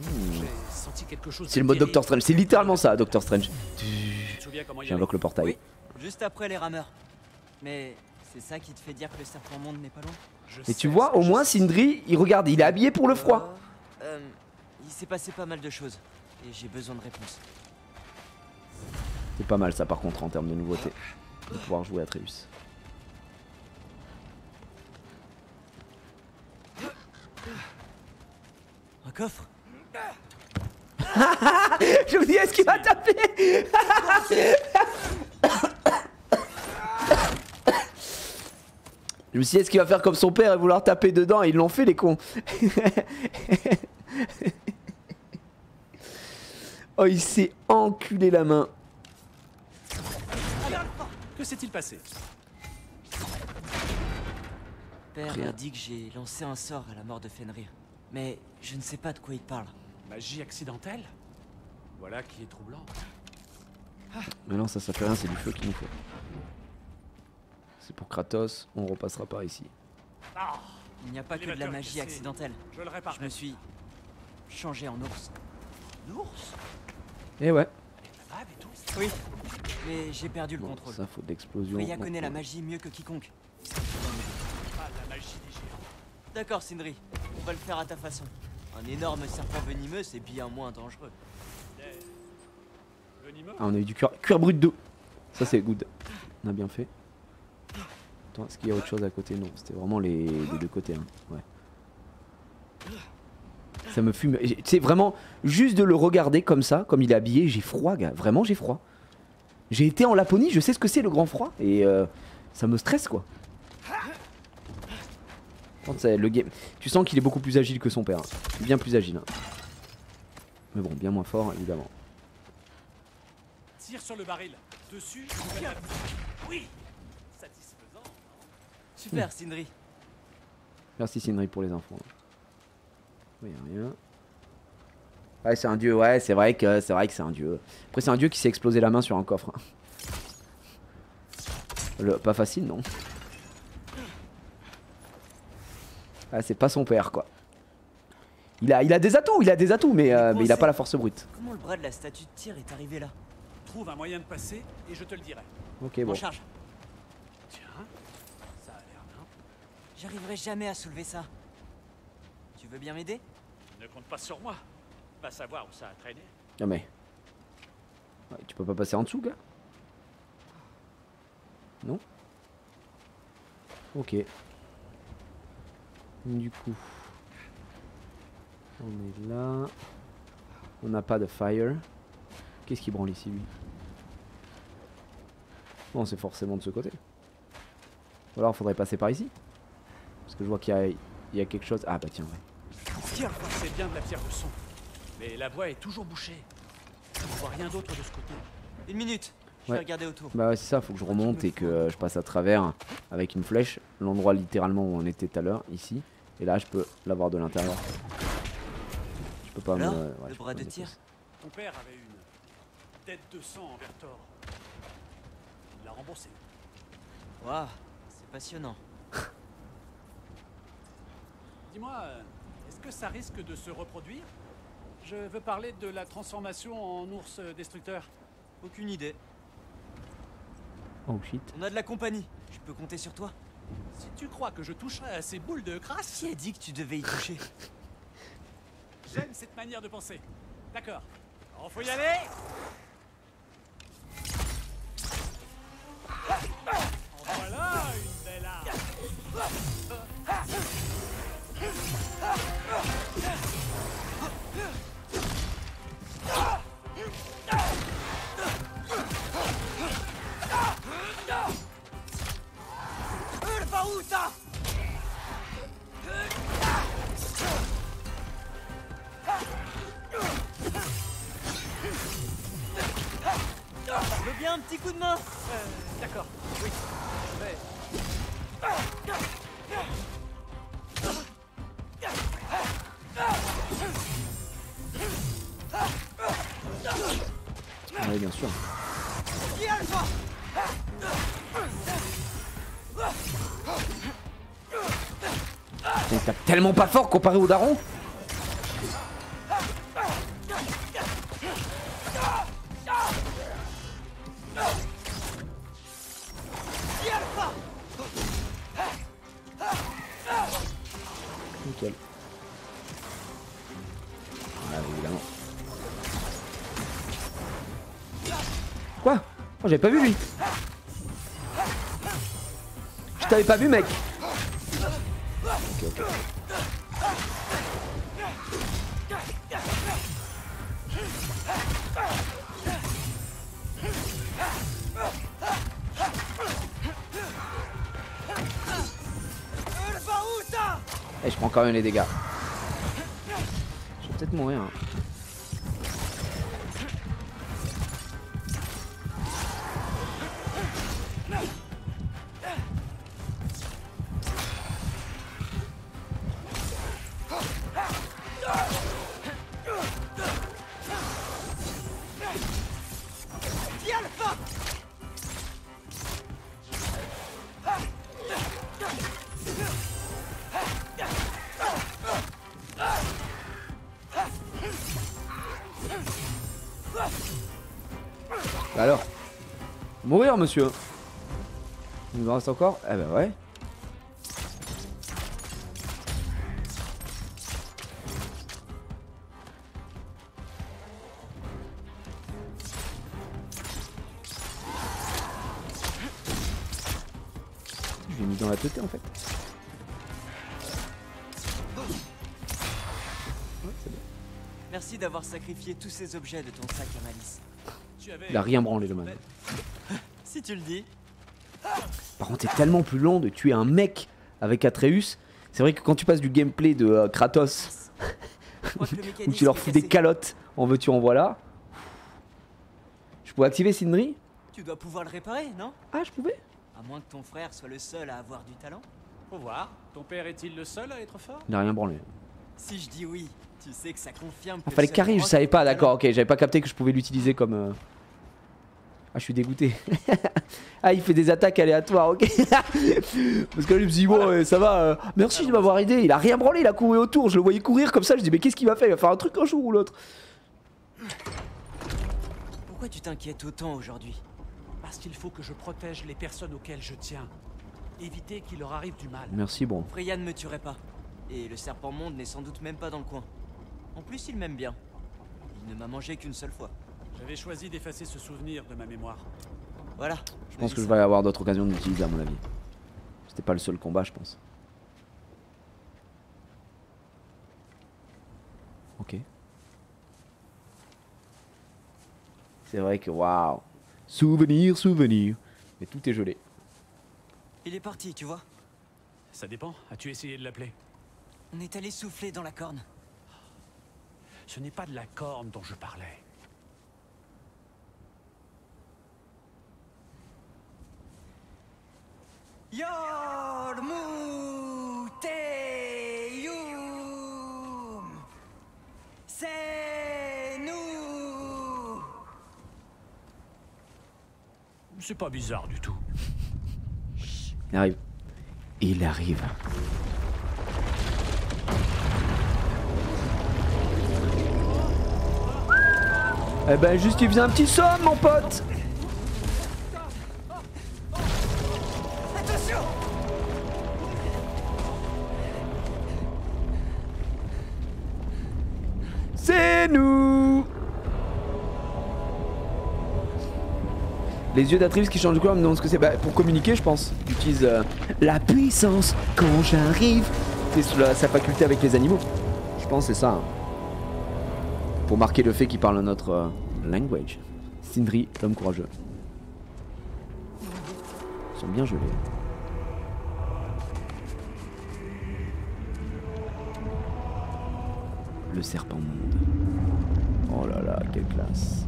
J'ai senti quelque chose. C'est le de mode terrible. Doctor Strange. C'est littéralement ça Doctor Strange. Tu te souviens comment il y J'invoque le portail. Oui, juste après les rameurs. Mais c'est ça qui te fait dire que le serpent monde n'est pas loin? Et tu vois au moins Sindri il regarde. Il est habillé pour le froid. Il s'est passé pas mal de choses. Et j'ai besoin de réponses. C'est pas mal ça par contre en termes de nouveauté. De pouvoir jouer à Tréus. Un coffre? Je me dis est-ce qu'il va taper? Je me suis dit est-ce qu'il va faire comme son père et vouloir taper dedans et ils l'ont fait les cons. Oh il s'est enculé la main. Que s'est-il passé? Père Rien. a dit que j'ai lancé un sort à la mort de Fenrir. Mais je ne sais pas de quoi il parle. Magie accidentelle? Voilà qui est troublant. Mais non ça fait rien c'est du feu qu'il nous faut. C'est pour Kratos, on repassera par ici. Ah, Il n'y a pas que de la L'élévateur magie cassé. accidentelle. je le Je réparerai. me suis changé en ours. Un ours? Et ouais. La vague et tout? Oui, mais j'ai perdu le Bon contrôle. ça faut de l'explosion. Freya Donc, connaît la ouais. magie mieux que quiconque. Pas la magie des géants. D'accord, Sindri, on va le faire à ta façon. Un énorme serpent venimeux, c'est bien moins dangereux. Venimeux? Ah on a eu du cuir brut 2. Ça c'est good. On a bien fait. Attends, est-ce qu'il y a autre chose à côté? Non, c'était vraiment les deux côtés. Hein. Ouais. Ça me fume. C'est vraiment juste de le regarder comme ça, comme il est habillé, j'ai froid, gars. Vraiment, j'ai froid. J'ai été en Laponie, je sais ce que c'est le grand froid et ça me stresse quoi. Quand le game, tu sens qu'il est beaucoup plus agile que son père, hein. Bien plus agile. Hein. Mais bon, bien moins fort évidemment. Tire sur le baril. Dessus, nouvelle attaque. Oui! Satisfaisant. Super, Sindri. Merci Sindri pour les infos. Oui, rien. Ouais, c'est un dieu. Ouais, c'est vrai que c'est un dieu. Après, c'est un dieu qui s'est explosé la main sur un coffre. Pas facile, non. Ah, c'est pas son père, quoi. Il a des atouts, mais il a pas la force brute. Comment le bras de la statue de tir est arrivé là? Trouve un moyen de passer et je te le dirai. Ok, En bon. charge. Tiens, ça a l'air bien. J'arriverai jamais à soulever ça. Tu veux bien m'aider? Ne compte pas sur moi. Va savoir où ça a traîné. Non, mais. Ouais, tu peux pas passer en dessous, gars? Non? Ok. Du coup. On est là. On n'a pas de fire. Qu'est-ce qui branle ici, lui? Bon, c'est forcément de ce côté. Ou alors, faudrait passer par ici. Parce que je vois qu'il y a quelque chose. Ah, bah tiens, ouais. C'est bien de la pierre de son. Mais la voie est toujours bouchée. Je ne vois rien d'autre de ce côté. Une minute. Je vais regarder autour. Bah ouais, c'est ça, faut que je remonte et que je passe à travers avec une flèche. L'endroit littéralement où on était tout à l'heure, ici. Et là, je peux l'avoir de l'intérieur. Je peux pas Alors, me. Ouais, le je peux bras pas de me tir. déplacer. Ton père avait une dette de sang envers Thor. Il l'a remboursé. Waouh, c'est passionnant. Dis-moi, est-ce que ça risque de se reproduire? Je veux parler de la transformation en ours destructeur. Aucune idée. Oh shit. On a de la compagnie. Je peux compter sur toi. Si tu crois que je toucherai à ces boules de crasse, Qui a dit que tu devais y toucher? j'aime cette manière de penser. D'accord. Alors, faut y aller. En voilà une belle arme. Le Barouta! Je veux bien un petit coup de main. D'accord. Oui. Je vais. Oui, bien sûr. Qui a le vent? Il tape tellement pas fort comparé au daron. Qui a le pas? Nickel. Ah, évidemment. Quoi? Oh, j'avais pas vu lui. Je t'avais pas vu, mec. Ok, ok. Le Barouta! Et je prends quand même les dégâts. Je vais peut-être mourir. Hein. Qui a le pas? Bah alors. Mourir, monsieur. Il nous en reste encore? Eh bah ouais. Je l'ai mis dans la tête en fait. Merci d'avoir sacrifié tous ces objets de ton sac à malice. Tu avais Il a rien branlé le man. Si tu le dis. Par contre, c'est tellement plus long de tuer un mec avec Atreus. C'est vrai que quand tu passes du gameplay de Kratos, Je crois que le où mécanisme tu leur est fous des cassé. calottes, en veux-tu en voilà. Je pouvais activer Sindri? Tu dois pouvoir le réparer, non? Ah, je pouvais. À moins que ton frère soit le seul à avoir du talent. Faut voir. Ton père est-il le seul à être fort? Il a rien branlé. Si je dis oui, tu sais que ça confirme que Ah, fallait seul carré, je Rock savais a pas, du d'accord, talent. ok, j'avais pas capté que je pouvais l'utiliser comme. Ah, je suis dégoûté. Ah, il fait des attaques aléatoires, ok. Parce que là, je me suis dit, bon, ça va, merci de m'avoir aidé. Il a rien branlé, il a couru autour. Je le voyais courir comme ça, je dis, mais qu'est-ce qu'il va faire? Il va faire un truc un jour ou l'autre. Pourquoi tu t'inquiètes autant aujourd'hui? Parce qu'il faut que je protège les personnes auxquelles je tiens. Éviter qu'il leur arrive du mal. Merci, bon. Freya ne me tuerait pas. Et le serpent monde n'est sans doute même pas dans le coin. En plus, il m'aime bien. Il ne m'a mangé qu'une seule fois. J'avais choisi d'effacer ce souvenir de ma mémoire. Voilà. Je pense que je vais avoir d'autres occasions de l'utiliser, à mon avis. C'était pas le seul combat, je pense. Ok. C'est vrai que, waouh. Souvenir, souvenir. Mais tout est gelé. Il est parti, tu vois. Ça dépend. As-tu essayé de l'appeler? On est allé souffler dans la corne. Ce n'est pas de la corne dont je parlais. Yormuteyum. C'est nous. C'est pas bizarre du tout. Il arrive. Il arrive. Eh ben juste il faisait un petit somme mon pote. Attention. C'est nous. Les yeux d'Atreus qui changent de couleur me demandent ce que c'est. Bah, pour communiquer, je pense. Il utilise la puissance quand j'arrive. C'est sa faculté avec les animaux. Je pense que c'est ça. Hein. Pour marquer le fait qu'il parle notre language. Sindri, l'homme courageux. Ils sont bien gelés. Le serpent monde. Oh là là, quelle classe.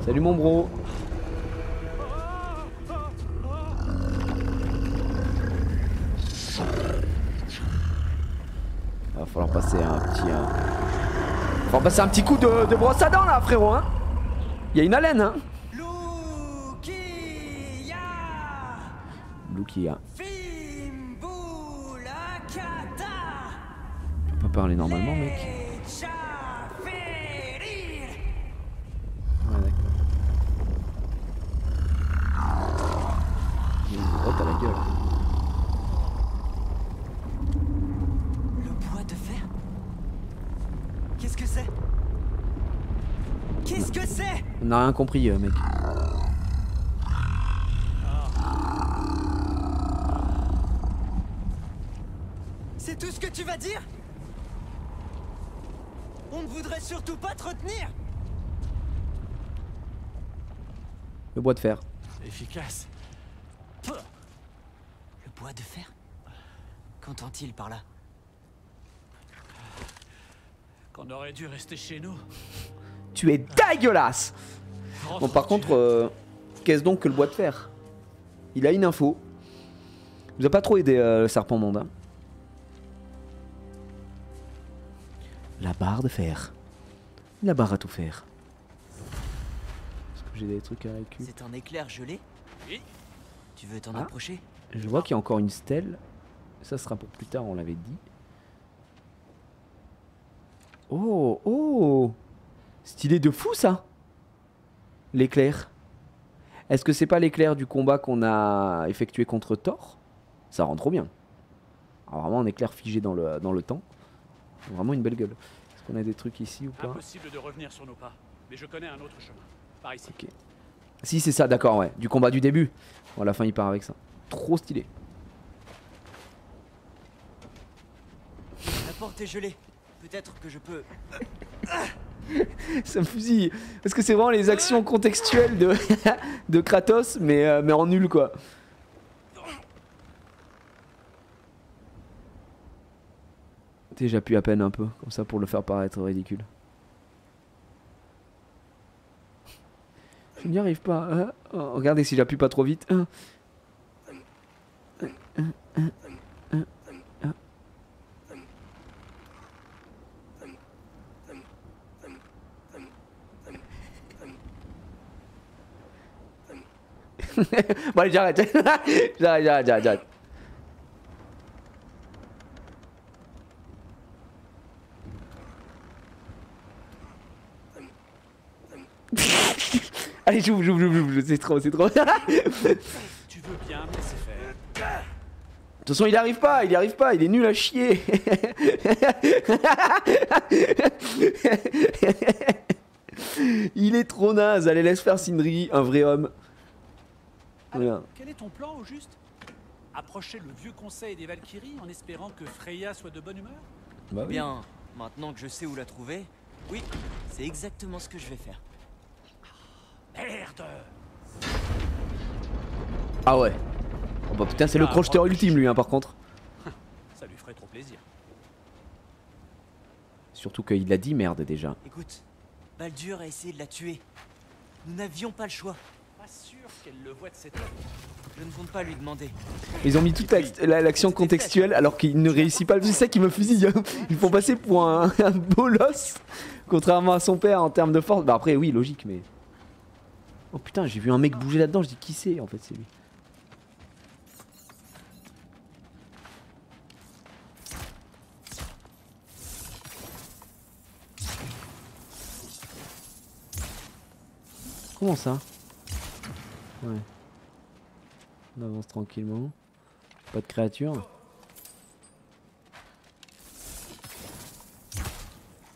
Salut mon bro. Va falloir passer un petit... Va falloir passer un petit coup de brosse à dents là frérot hein. Il y a une haleine hein. Lukia. Tu peux pas parler normalement mec. Ouais d'accord. Oh t'as la gueule. Le bois de fer? Qu'est-ce que c'est? Qu'est-ce que c'est? On n'a rien compris mec. C'est tout ce que tu vas dire? On ne voudrait surtout pas te retenir. Le bois de fer. Efficace. Le bois de fer? Qu'entend-il par là? Qu'on aurait dû rester chez nous. Tu es dégueulasse. Bon par contre, qu'est-ce donc que le bois de fer? Il a une info. Il nous a pas trop aidé le serpent monde. Hein. La barre de fer. La barre à tout faire. Est-ce que j'ai des trucs à récupérer? C'est un éclair gelé? Oui. Tu veux t'en Ah. approcher? Je vois qu'il y a encore une stèle. Ça sera pour plus tard, on l'avait dit. Oh, oh! Stylé de fou ça! L'éclair. Est-ce que c'est pas l'éclair du combat qu'on a effectué contre Thor? Ça rend trop bien. Alors vraiment un éclair figé dans le temps. Vraiment une belle gueule. Est-ce qu'on a des trucs ici ou pas? Impossible de revenir sur nos pas. Mais je connais un autre chemin. Par ici. Ok. Si c'est ça, d'accord, ouais. Du combat du début. Bon, à la fin il part avec ça. Trop stylé. La porte est gelée. Peut-être que je peux... Ça me fusille. Parce que c'est vraiment les actions contextuelles de Kratos, mais en nul quoi. J'appuie à peine un peu, comme ça pour le faire paraître ridicule. Je n'y arrive pas. Hein. Oh, regardez si j'appuie pas trop vite. Hein. Bon allez j'arrête. J'arrête. Allez j'ouvre, c'est trop. Tu veux bien me laisser faire. De toute façon il arrive pas, il est nul à chier. Il est trop naze, allez laisse faire Sindri, un vrai homme. Alors, quel est ton plan au juste? Approcher le vieux conseil des Valkyries en espérant que Freya soit de bonne humeur? Bah oui. Bien, maintenant que je sais où la trouver, oui, c'est exactement ce que je vais faire. Merde! Ah ouais. Oh bah putain c'est le crocheteur ultime lui hein par contre. Ça lui ferait trop plaisir. Surtout qu'il a dit merde déjà. Écoute, Baldur a essayé de la tuer. Nous n'avions pas le choix. Pas sûr qu'elle le voie de cette heure. Je ne compte pas lui demander. Ils ont mis toute l'action contextuelle alors qu'il ne réussit pas. C'est ça qui me fusille. Ils font passer pour un bolos. Contrairement à son père en termes de force. Bah après oui logique mais... Oh putain j'ai vu un mec bouger là-dedans. Je dis qui c'est en fait c'est lui. Comment ça? Ouais. On avance tranquillement. Pas de créature.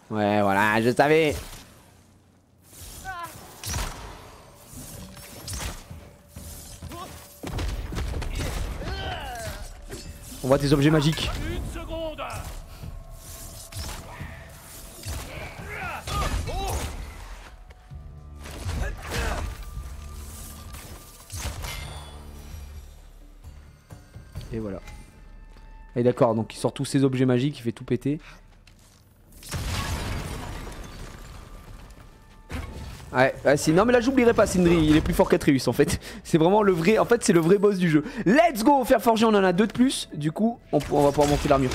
Ouais, voilà, je savais. On voit des objets magiques. Une seconde. Et voilà. Et d'accord, donc il sort tous ces objets magiques, il fait tout péter. Ouais, non mais là j'oublierai pas Sindri, il est plus fort qu'Atreus en fait. C'est vraiment le vrai, en fait c'est le vrai boss du jeu. Let's go, faire forger, on en a 2 de plus. Du coup, on va pouvoir monter l'armure.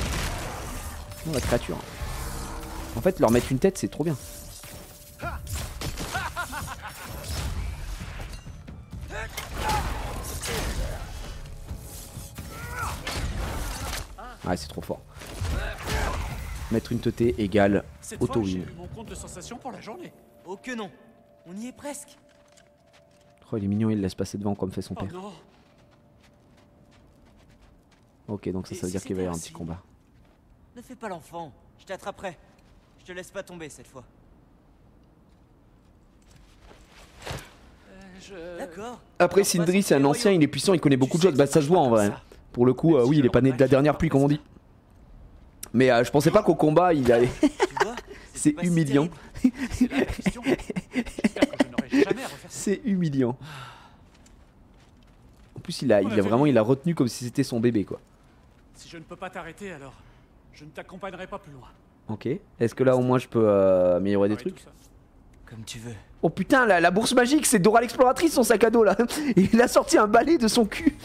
Oh la créature. En fait leur mettre une tête c'est trop bien. Ouais c'est trop fort. Mettre une teuté égale auto-win. J'ai eu mon compte de sensations pour la journée. Oh que non. On y est presque. Oh il est mignon, il laisse passer devant comme fait son Oh père. non. Ok donc ça veut dire qu'il va y avoir un petit combat. Ne fais pas l'enfant. Je t'attraperai. Je te laisse pas tomber cette fois. D'accord. Après Sindri c'est un ancien, il est puissant, il connaît beaucoup de choses. Bah ça se voit en vrai. Pour le coup oui il est pas né de la dernière pluie comme on dit. Mais je pensais pas qu'au combat il allait... C'est humiliant. C'est humiliant. En plus il a retenu comme si c'était son bébé quoi. Si je ne peux pas t'arrêter alors, je ne t'accompagnerai pas plus loin. Ok. Est-ce que là au moins je peux améliorer des trucs? Comme tu veux. Oh putain la bourse magique c'est Dora l'exploratrice son sac à dos là. Il a sorti un balai de son cul.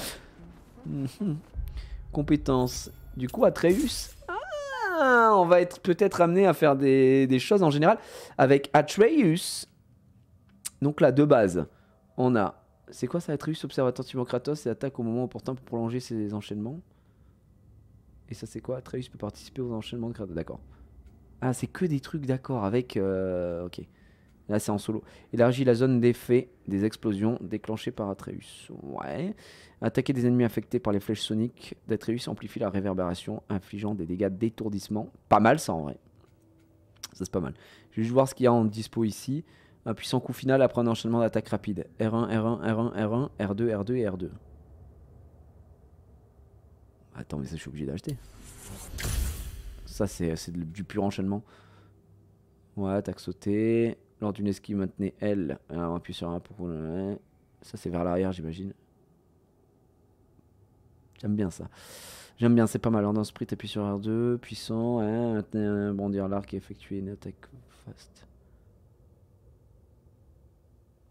Compétences. Du coup Atreus. On va être peut-être amené à faire des choses en général avec Atreus. Donc là de base on a... C'est quoi ça Atreus? Observe attentivement Kratos et attaque au moment opportun pour prolonger ses enchaînements. Et ça c'est quoi? Atreus peut participer aux enchaînements de Kratos. D'accord. Ah c'est que des trucs d'accord avec... Ok. Là c'est en solo. Élargit la zone d'effet des explosions déclenchées par Atreus. Ouais. Attaquer des ennemis affectés par les flèches soniques d'Atreus amplifie la réverbération, infligeant des dégâts d'étourdissement. Pas mal ça en vrai. Ça c'est pas mal. Je vais juste voir ce qu'il y a en dispo ici. Un puissant coup final après un enchaînement d'attaque rapide. R1, R1, R1, R1, R2, R2 et R2. Attends mais ça je suis obligé d'acheter. Ça c'est du pur enchaînement. Ouais, attaque sautée. Lors d'une esquive, maintenez L. Alors, on appuie sur un pour... Ça, c'est vers l'arrière, j'imagine. J'aime bien ça. J'aime bien, c'est pas mal. Alors, dans sprint, appuie sur R2. Puissant. Bondir l'arc et effectuer une attaque fast.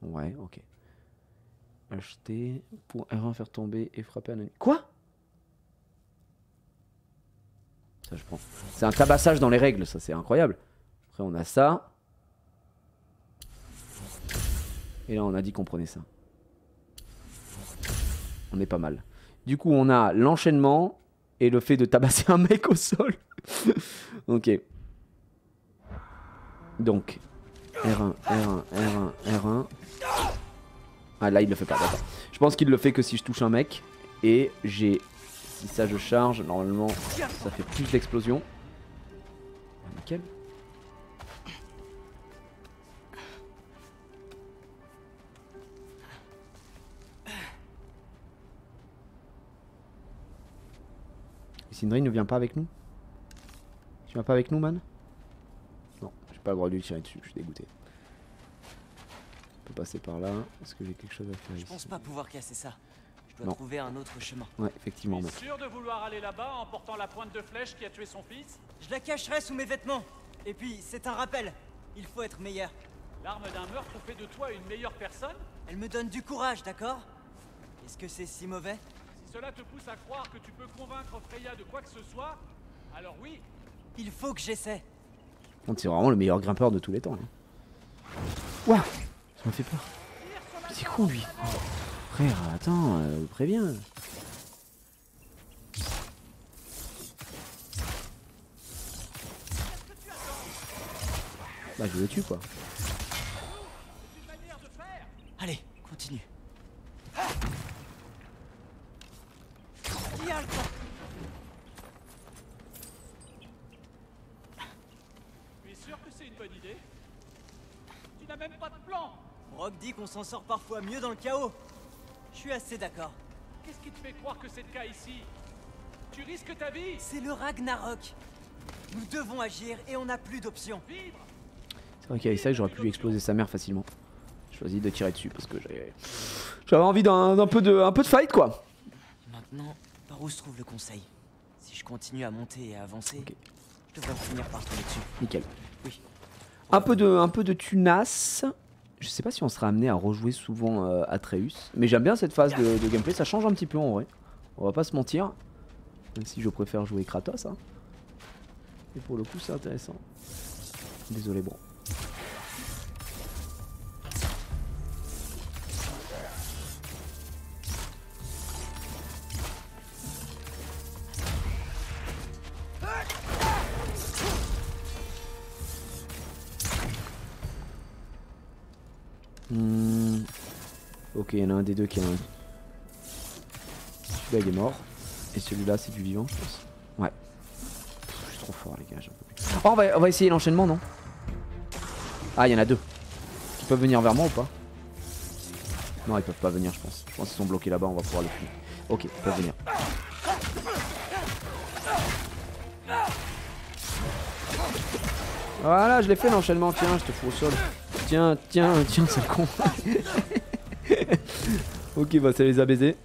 Ouais, ok. Acheter. Pour R1, faire tomber et frapper un ennemi. Quoi? Ça, je prends. C'est un tabassage dans les règles, ça, c'est incroyable. Après, on a ça. Et là on a dit qu'on prenait ça. On est pas mal. Du coup on a l'enchaînement et le fait de tabasser un mec au sol. Ok. Donc R1, R1, R1, R1. Ah là il le fait pas, d'accord. Je pense qu'il le fait que si je touche un mec. Et j'ai... Si ça je charge, normalement ça fait plus d'explosion. Nickel. Sindri ne vient pas avec nous? Tu viens pas avec nous, man? Non, j'ai pas le droit de lui tirer dessus, je suis dégoûté. On peut passer par là. Est-ce que j'ai quelque chose à faire ici? Je pense pas pouvoir casser ça. Je dois trouver un autre chemin. Ouais, effectivement. Tu es sûr de vouloir aller là-bas en portant la pointe de flèche qui a tué son fils? Je la cacherai sous mes vêtements. Et puis, c'est un rappel. Il faut être meilleur. L'arme d'un meurtre fait de toi une meilleure personne? Elle me donne du courage, d'accord? Est-ce que c'est si mauvais? Si cela te pousse à croire que tu peux convaincre Freya de quoi que ce soit, alors oui. Il faut que j'essaie. C'est vraiment le meilleur grimpeur de tous les temps. Hein. Ouah, ça me fait peur. C'est con lui. Frère, attends, préviens. Bah je le tue quoi. Allez, continue. Tu es sûr que c'est une bonne idée? Tu n'as même pas de plan. Brock dit qu'on s'en sort parfois mieux dans le chaos. Je suis assez d'accord. Qu'est-ce qui te fait croire que c'est le cas ici? Tu risques ta vie. C'est le Ragnarok. Nous devons agir et on n'a plus d'options. Vivre. C'est vrai qu'avec ça j'aurais pu lui exploser sa mère facilement. J'ai choisi de tirer dessus parce que j'avais envie d'un peu de fight quoi. Maintenant, par où se trouve le conseil? Si je continue à monter et à avancer, je devrais finir par tomber dessus. Nickel. Oui. Un peu de tunasse. Je sais pas si on sera amené à rejouer souvent Atreus. Mais j'aime bien cette phase de gameplay, ça change un petit peu en vrai. On va pas se mentir. Même si je préfère jouer Kratos. Hein. Et pour le coup c'est intéressant. Désolé bro. Ok, il y en a un des deux qui est un. Celui-là il est mort. Et celui-là c'est du vivant je pense. Ouais. Je suis trop fort les gars, j'en peux plus. Oh, on va essayer l'enchaînement non? Ah il y en a deux. Qui peuvent venir vers moi ou pas? Non ils peuvent pas venir je pense. Je pense qu'ils sont bloqués là-bas, on va pouvoir les fuir. Ok, ils peuvent venir. Voilà, je l'ai fait l'enchaînement, tiens, je te fous au sol. Tiens, c'est le con. Ok, bah ça les a baisés.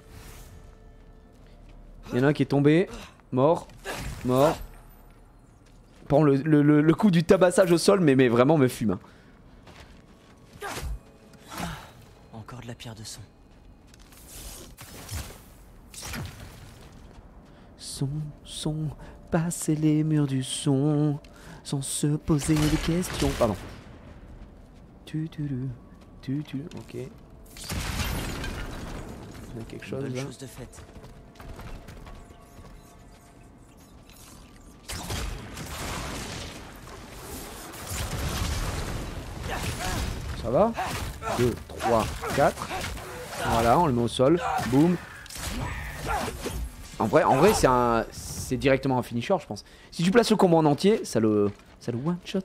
Il y en a un qui est tombé. Mort. Bon, le coup du tabassage au sol, mais vraiment me fume. Hein. Encore de la pierre de son. Son, passer les murs du son, sans se poser des questions. Pardon. Ok. Il y a quelque chose Bonne là. chose de faite. Ça va 2, 3, 4. Voilà, on le met au sol. Boum. En vrai c'est directement un finisher je pense. Si tu places le combo en entier, ça le one shot.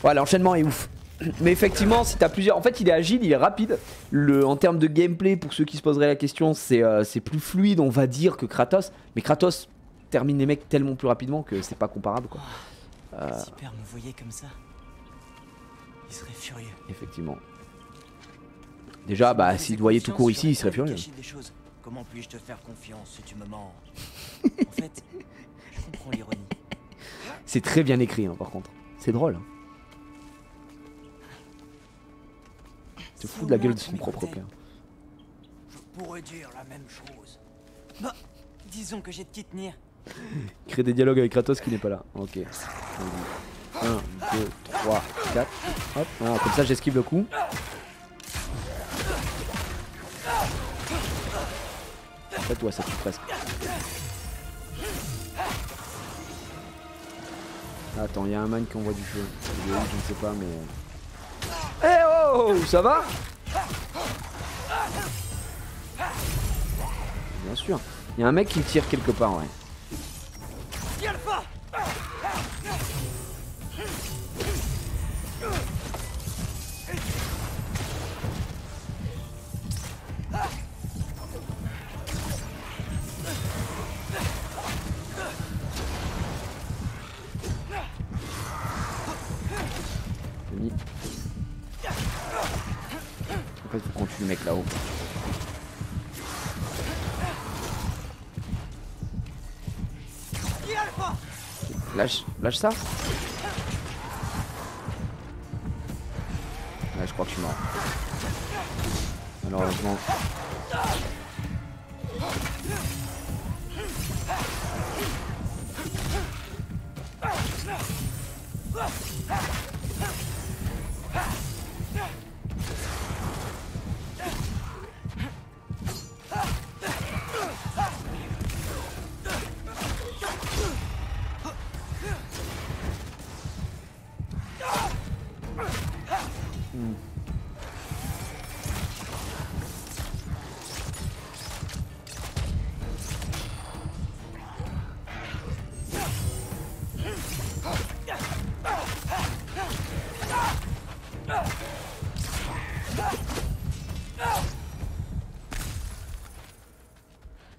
Ouais, l'enchaînement est ouf. Mais effectivement, si t'as plusieurs... En fait, il est agile, il est rapide. En termes de gameplay, pour ceux qui se poseraient la question, c'est plus fluide, on va dire, que Kratos. Mais Kratos termine les mecs tellement plus rapidement que c'est pas comparable, quoi. Si Père me voyait comme ça, il serait furieux. Effectivement. Déjà, bah, s'il voyait tout court ici, il serait furieux. Comment puis-je te faire confiance si tu me mens? En fait, je comprends l'ironie. C'est très bien écrit, hein, par contre. C'est drôle. Hein. Tu te fous de la gueule de son propre père. Je pourrais dire la même chose. Bah, disons que j'ai de qui tenir. Créer des dialogues avec Kratos qui n'est pas là. Ok. 1, 2, 3, 4. Hop. Ah, comme ça j'esquive le coup. En fait, ouais, ça tue presque. Attends, il y a un man qui envoie du feu. Je ne sais pas, mais... Eh oh, ça va? Bien sûr. Il y a un mec qui tire quelque part, ouais. En fait, faut qu'on tue le mec là-haut. Lâche ça. Lâche crois que je suis mort. Malheureusement.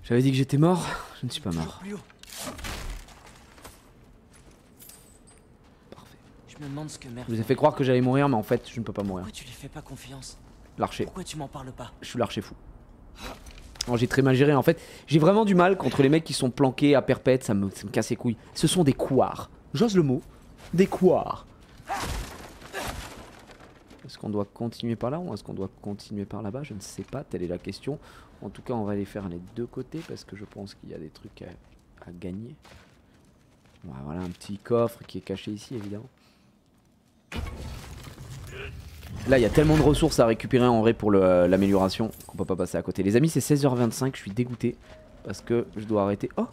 J'avais dit que j'étais mort, je ne suis pas mort. Plus haut. Parfait. Je me demande ce que merde. Je vous ai fait croire que j'allais mourir, mais en fait, je ne peux pas mourir. Pourquoi tu lui fais pas confiance? L'archer. Pourquoi tu m'en parles pas? Je suis l'archer fou. Non, j'ai très mal géré en fait. J'ai vraiment du mal contre les mecs qui sont planqués à perpète, ça me casse les couilles. Ce sont des couards. J'ose le mot. Des couards. Est-ce qu'on doit continuer par là ou est-ce qu'on doit continuer par là-bas? Je ne sais pas, telle est la question. En tout cas, on va aller faire les deux côtés parce que je pense qu'il y a des trucs à gagner. Ouais, voilà un petit coffre qui est caché ici, évidemment. Là, il y a tellement de ressources à récupérer en vrai pour l'amélioration qu'on peut pas passer à côté. Les amis, c'est 16h25, je suis dégoûté parce que je dois arrêter. Oh,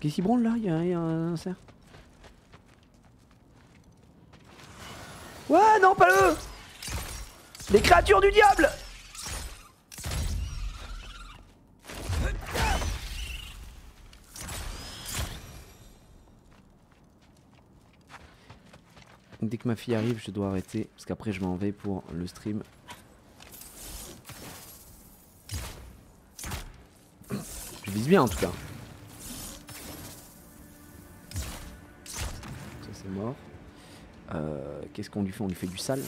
qu'est-ce qui branle là? Il y a un cerf. Ouais, non, pas eux! Les créatures du diable! Dès que ma fille arrive, je dois arrêter parce qu'après je m'en vais pour le stream. Je vise bien en tout cas. Ça c'est mort. Qu'est-ce qu'on lui fait? On lui fait du sale.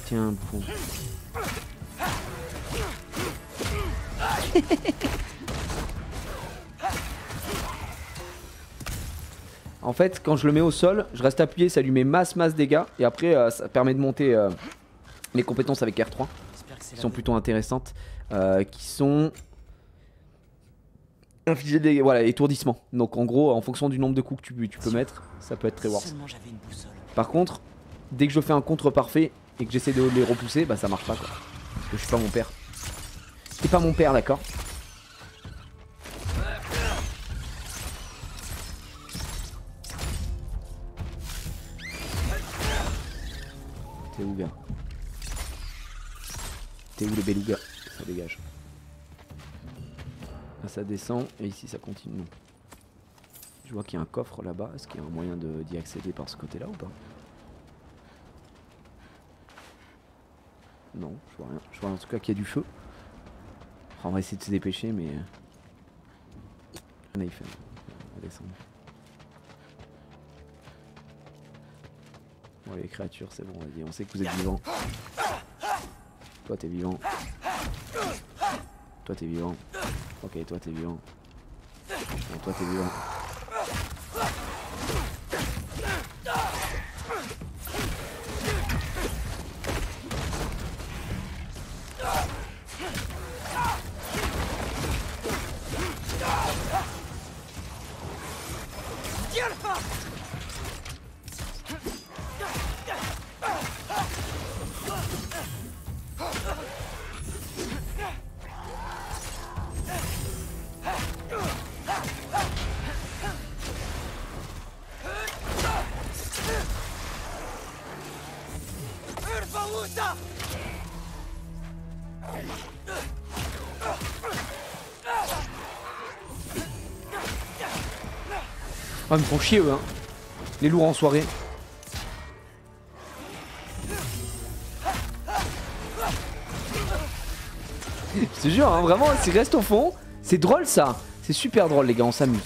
Tiens, bouffon. En fait, quand je le mets au sol, je reste appuyé, ça lui met masse dégâts. Et après, ça permet de monter les compétences avec R3. Qui sont plutôt intéressantes. Qui sont... infliger des... voilà, étourdissement. Donc en gros, en fonction du nombre de coups que tu peux mettre, ça peut être très worse. Par contre, dès que je fais un contre parfait et que j'essaie de les repousser, bah ça marche pas quoi. Parce que je suis pas mon père. C'est pas mon père, d'accord? T'es où, gars? T'es où, le beluga? Ça dégage. Là, ça descend et ici ça continue. Non. Je vois qu'il y a un coffre là-bas. Est-ce qu'il y a un moyen d'y accéder par ce côté-là ou pas? Non, je vois rien. Je vois en tout cas qu'il y a du feu. On va essayer de se dépêcher, mais... Là, il fait... On va descendre. Bon, les créatures, c'est bon, on sait que vous êtes vivants. Toi, t'es vivant. Toi, t'es vivant. Ok, toi, t'es vivant. Bon, toi, t'es vivant. Oh, ils me font chier eux, hein. Les lourds en soirée. Je te jure, hein, vraiment, s'ils restent au fond, c'est drôle ça. C'est super drôle, les gars, on s'amuse.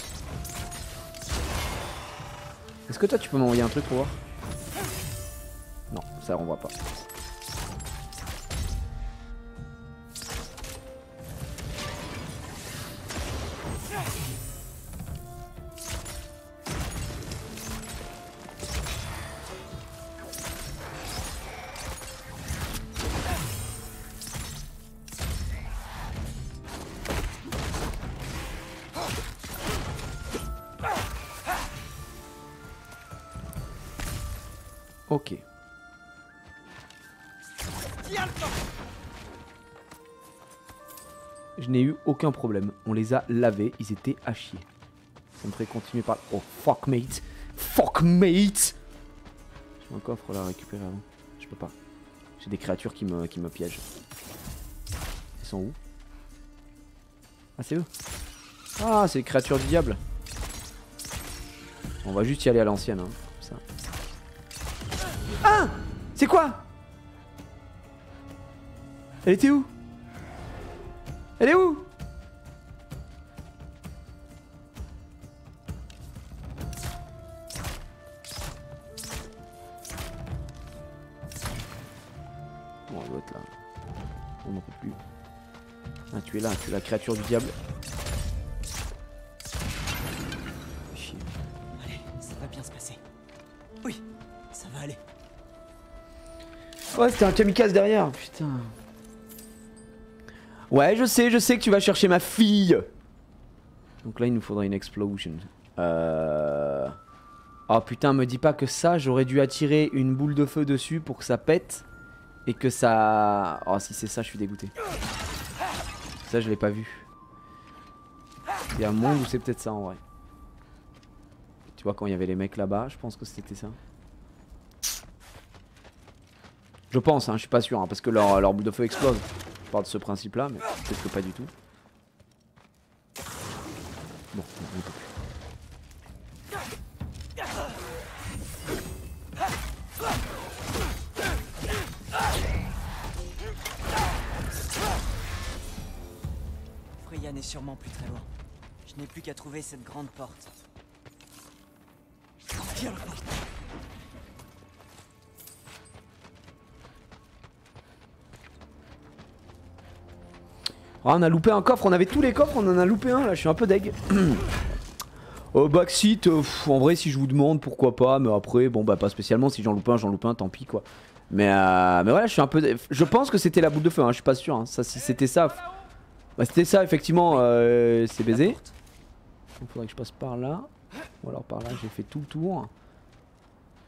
Est-ce que toi tu peux m'envoyer un truc pour voir? Non, ça renvoie pas. Ok. Je n'ai eu aucun problème. On les a lavés, ils étaient à chier. Ça me ferait continuer par... Oh fuck mate. Fuck mate. J'ai un coffre là à récupérer avant. Je peux pas. J'ai des créatures qui me piègent. Ils sont où? Ah c'est eux. Ah c'est les créatures du diable. On va juste y aller à l'ancienne hein. Ça. Ah! C'est quoi? Elle était où? Elle est où? Bon, elle doit être là. On n'en peut plus. Ah, tu es là, tu es la créature du diable. Chier. Allez, ça va bien se passer. Oui, ça va aller. Ouais, c'était un kamikaze derrière, putain. Ouais, je sais que tu vas chercher ma fille. Donc là, il nous faudrait une explosion. Oh putain, me dis pas que ça, j'aurais dû attirer une boule de feu dessus pour que ça pète. Et que ça... Oh, si c'est ça, je suis dégoûté. Ça, je l'ai pas vu. Il y a un monde où c'est peut-être ça en vrai. Tu vois, quand il y avait les mecs là-bas, je pense que c'était ça. Je pense, hein, je suis pas sûr, hein, parce que leur boule de feu explose. Je parle de ce principe-là, mais peut-être que pas du tout. Bon, on peut plus. Freya n'est sûrement plus très loin. Je n'ai plus qu'à trouver cette grande porte. Viens la porte. Oh, on a loupé un coffre, on avait tous les coffres, on en a loupé un là, je suis un peu deg. Backseat, en vrai si je vous demande pourquoi pas, mais après bon bah pas spécialement, si j'en loupe un, tant pis quoi. Mais voilà, je suis un peu... Je pense que c'était la boule de feu, hein, je suis pas sûr, hein. Ça, si c'était ça... Bah c'était ça effectivement, c'est baisé. Il faudrait que je passe par là, ou alors par là, j'ai fait tout le tour.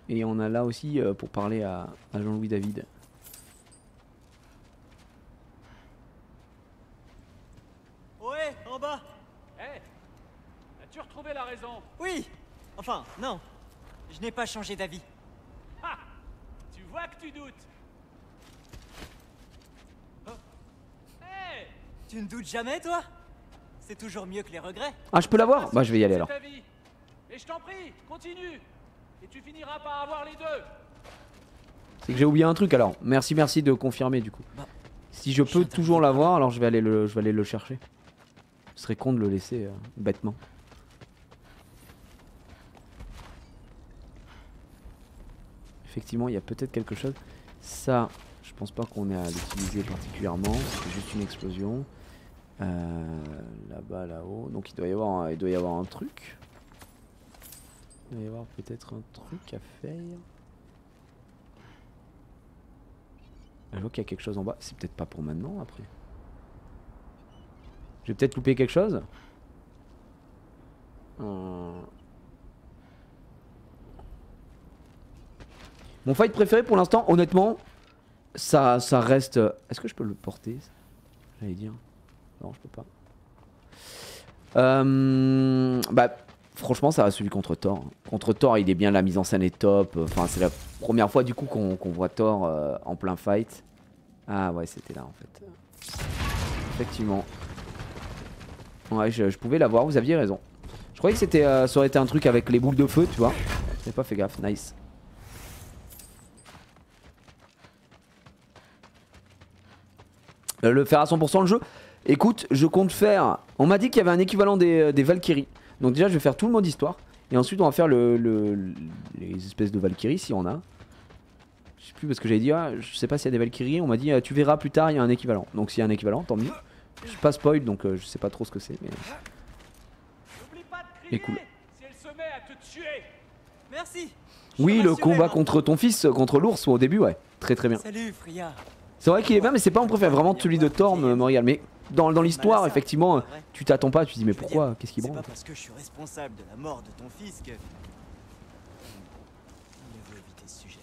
Et on a là aussi pour parler à Jean-Louis David. Ouais, en bas. Hé, as-tu retrouvé la raison? Oui. Enfin, non. Je n'ai pas changé d'avis. Ha! Tu vois que tu doutes. Hé! Tu ne doutes jamais, toi? C'est toujours mieux que les regrets. Ah je peux l'avoir? Bah je vais y aller alors. Et je t'en prie, continue. Et tu finiras par avoir les deux. C'est que j'ai oublié un truc alors. Merci de confirmer du coup. Bah, Si je peux toujours l'avoir, alors je vais aller le chercher. Ce serait con de le laisser bêtement. Effectivement, il y a peut-être quelque chose. Ça, je pense pas qu'on ait à l'utiliser particulièrement. C'est juste une explosion. Là-bas, là-haut. Donc il doit y avoir un truc. Il doit y avoir peut-être un truc à faire. Je vois qu'il y a quelque chose en bas. C'est peut-être pas pour maintenant après. J'ai peut-être loupé quelque chose. Mon fight préféré pour l'instant, honnêtement, ça reste... Est-ce que je peux le porter? J'allais dire. Non, je peux pas. Bah, franchement, ça reste celui contre Thor. Contre Thor, il est bien, la mise en scène est top. Enfin, c'est la première fois du coup qu'on voit Thor en plein fight. Ah ouais, c'était là en fait. Effectivement. Ouais, je pouvais l'avoir, vous aviez raison. Je croyais que c'était, ça aurait été un truc avec les boules de feu, tu vois. J'ai pas fait gaffe, nice. Le faire à 100% le jeu. Écoute, je compte faire... On m'a dit qu'il y avait un équivalent des Valkyries. Donc déjà je vais faire tout le mode histoire. Et ensuite on va faire les espèces de Valkyries si on a. Je sais plus parce que j'avais dit, je sais pas s'il y a des Valkyries. On m'a dit, tu verras plus tard, il y a un équivalent. Donc s'il y a un équivalent, tant mieux. Je suis pas spoil donc je sais pas trop ce que c'est. Mais... N'oublie pas de crier cool. si elle se met à te tuer. Merci. Oui, le combat contre ton fils, contre l'ours au début, ouais. Très très bien. Salut, Freya. C'est vrai qu'il est bien, mais c'est pas mon préféré. Vraiment celui de Thor me régale. Mais dans l'histoire, effectivement, tu t'attends pas. Tu te dis, mais pourquoi? Qu'est-ce qui C'est branle? pas parce que je suis responsable de la mort de ton fils que... Il veut éviter ce sujet.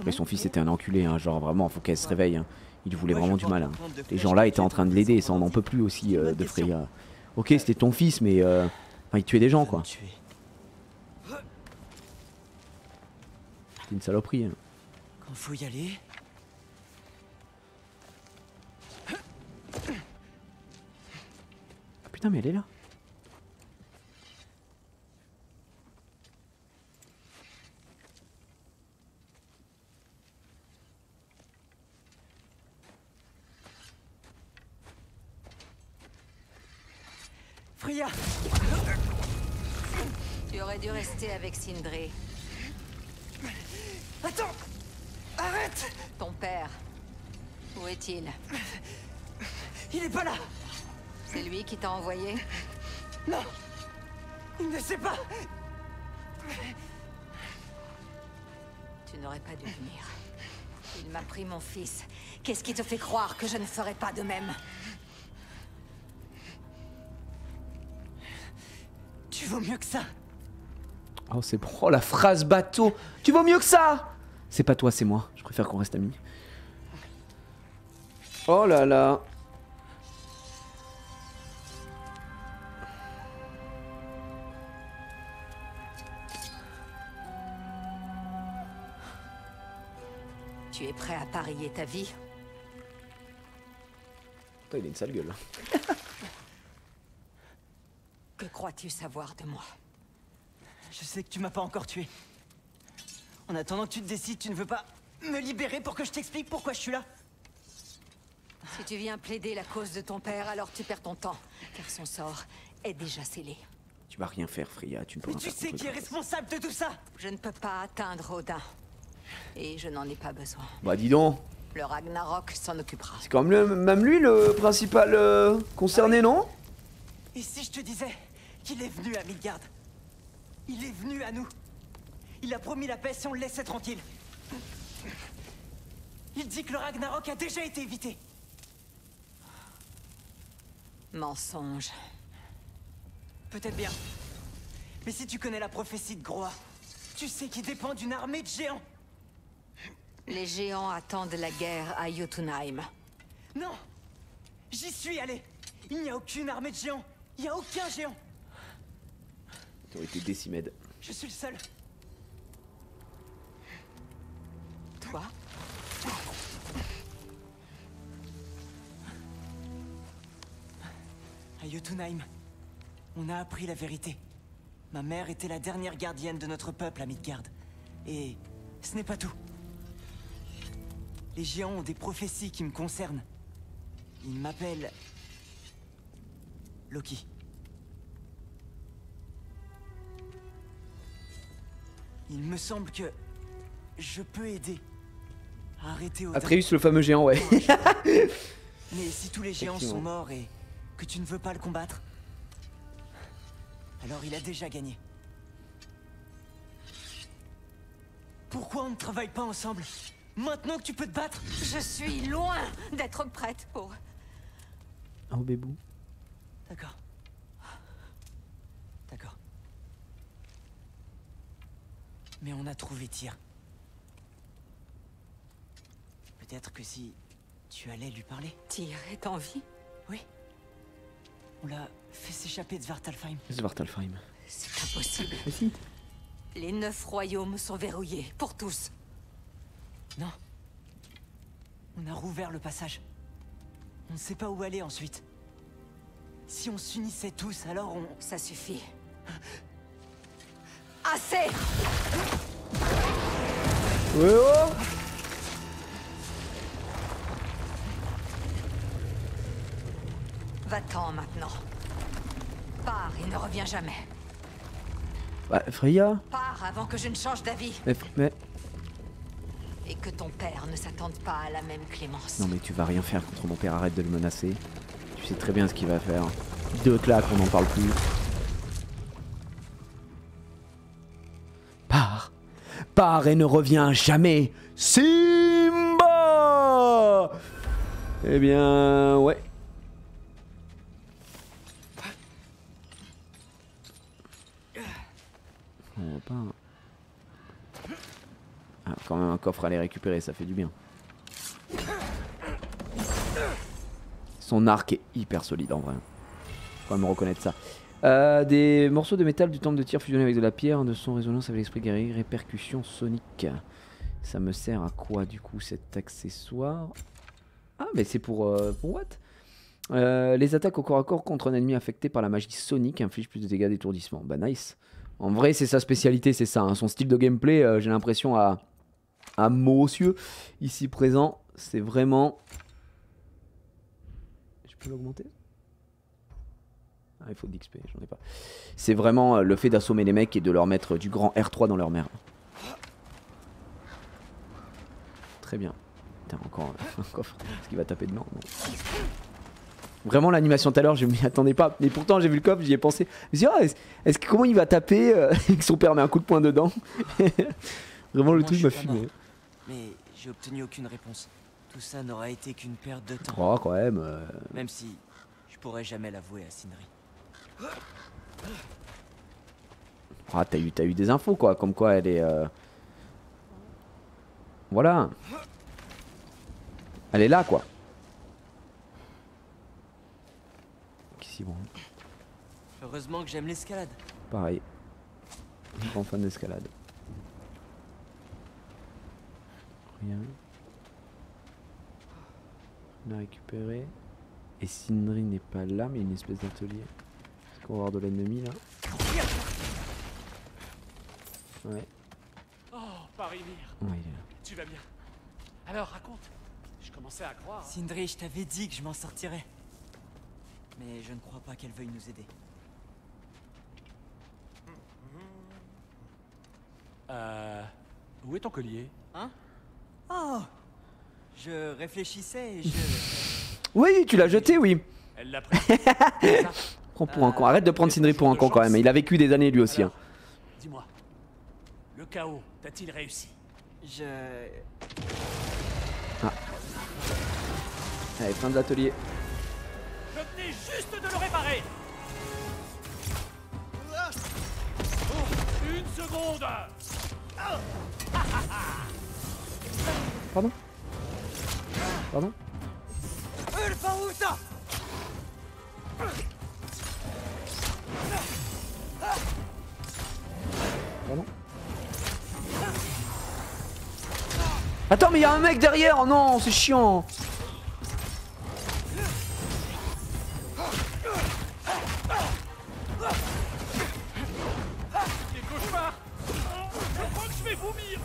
Mais son fils était un enculé, hein, genre vraiment, faut qu'elle se réveille. Hein. Il voulait Ouais, vraiment je du vais mal. en Hein. prendre de Les flèches gens là qui étaient en train de tuent l'aider, des ça on n'en peut plus aussi Bonne de question. Freya. Ok, c'était ton fils, mais enfin, il tuait des gens quoi. tuer. C'était une saloperie. Hein. Quand faut y aller. Ah, putain, mais elle est là. Freya! Tu aurais dû rester avec Sindri. Attends! Arrête! Ton père. Où est-il? Il est pas là! C'est lui qui t'a envoyé? Non! Il ne sait pas! Tu n'aurais pas dû venir. Il m'a pris mon fils. Qu'est-ce qui te fait croire que je ne ferais pas de même? Tu vaux mieux que ça! Oh, c'est oh, la phrase bateau. Tu vaux mieux que ça. C'est pas toi, c'est moi. Je préfère qu'on reste amis. Oh là là. Tu es prêt à parier ta vie? Putain, il a une sale gueule. Que crois-tu savoir de moi? Je sais que tu m'as pas encore tué. En attendant que tu te décides, tu ne veux pas me libérer pour que je t'explique pourquoi je suis là? Si tu viens plaider la cause de ton père, alors tu perds ton temps, car son sort est déjà scellé. Tu vas rien faire, Freya. Tu ne peux Mais rien tu faire sais contre qui est Kratos. responsable de tout ça? Je ne peux pas atteindre Odin. Et je n'en ai pas besoin. Bah dis donc. Le Ragnarok s'en occupera. C'est quand même lui le principal concerné, non? Et si je te disais qu'il est venu à Midgard? Il est venu à nous. Il a promis la paix si on le laissait tranquille. Il dit que le Ragnarok a déjà été évité. Mensonge. Peut-être bien. Mais si tu connais la prophétie de Groa, tu sais qu'il dépend d'une armée de géants. Les géants attendent la guerre à Jotunheim. Non! J'y suis allé. Il n'y a aucune armée de géants. Il n'y a aucun géant. T'aurais été décimède. Je suis le seul. Toi? À Jotunheim, on a appris la vérité. Ma mère était la dernière gardienne de notre peuple à Midgard. Et ce n'est pas tout. Les géants ont des prophéties qui me concernent. Ils m'appellent... Loki. Il me semble que... je peux aider à arrêter Odin. Atreus, le fameux géant, ouais. Mais si tous les géants Effectivement. sont morts et que tu ne veux pas le combattre, alors il a déjà gagné. Pourquoi on ne travaille pas ensemble? Maintenant que tu peux te battre? Je suis loin d'être prête pour... Oh, bébou. D'accord. D'accord. Mais on a trouvé Tyr. Peut-être que si tu allais lui parler. Tyr est en vie? Oui. On l'a fait s'échapper de Svartalfheim. Svartalfheim. C'est impossible. Mais si. Les 9 royaumes sont verrouillés, pour tous. Non. On a rouvert le passage. On ne sait pas où aller ensuite. Si on s'unissait tous, alors on... Ça suffit. Assez! Ouais, oh. Va-t'en maintenant. Pars et ne reviens jamais. Bah, Freya. Pars avant que je ne change d'avis. Mais... Et que ton père ne s'attende pas à la même clémence. Non mais tu vas rien faire contre mon père, arrête de le menacer. Tu sais très bien ce qu'il va faire. 2 claques, on n'en parle plus. Pars. Pars et ne reviens jamais. Simba. Eh bien, ouais. On va pas... Ah, quand même un coffre à aller récupérer, ça fait du bien. Son arc est hyper solide en vrai. Faut quand même reconnaître ça. Des morceaux de métal du temple de tir fusionnés avec de la pierre, de son résonance avec l'esprit guerrier, répercussion sonique. Ça me sert à quoi du coup cet accessoire? Ah mais c'est pour what? Les attaques au corps à corps contre un ennemi affecté par la magie sonique infligent plus de dégâts d'étourdissement. Bah nice. En vrai c'est sa spécialité, c'est ça. Hein. Son style de gameplay, j'ai l'impression à Monsieur ici présent, c'est vraiment... Je peux l'augmenter? Ah, il faut de l'XP, j'en ai pas. C'est vraiment le fait d'assommer les mecs et de leur mettre du grand R3 dans leur merde. Très bien. Putain, encore un coffre. Est-ce qu'il va taper dedans? Non. Vraiment l'animation tout à l'heure, je m'y attendais pas. Mais pourtant j'ai vu le coffre, j'y ai pensé. Je me suis dit, est-ce que comment il va taper et que son père met un coup de poing dedans? Vraiment le truc m'a fumé. Mais j'ai obtenu aucune réponse. Tout ça n'aura été qu'une perte de temps. Oh quand même. Même si je pourrais jamais l'avouer à Sindri. Ah t'as eu des infos quoi, comme quoi elle est... Voilà. Elle est là quoi. Qu'ici bon. Heureusement que j'aime l'escalade. Pareil. Grand fan d'escalade. Rien. On a récupéré. Et Sindri n'est pas là, mais il y a une espèce d'atelier. Est-ce qu'on va avoir de l'ennemi là? Ouais. Oh, Parimir. Ouais, il est là. Tu vas bien? Alors, raconte. Je commençais à croire. Sindri, je t'avais dit que je m'en sortirais. Mais je ne crois pas qu'elle veuille nous aider. Où est ton collier? Hein? Oh! Je réfléchissais et je... Oui, tu l'as jeté, oui. Elle l'a pris. Prends pour un con. Arrête de prendre Sindri pour un con quand même. Il a vécu des années lui aussi. Alors, dis-moi, le chaos t'a-t-il réussi? Allez, fin de l'atelier. Je venais juste de le réparer. Oh, une seconde. Pardon? Pardon? Pardon? Attends, mais il y a un mec derrière! Oh non, c'est chiant! Des cauchemars. Je crois que je vais vomir.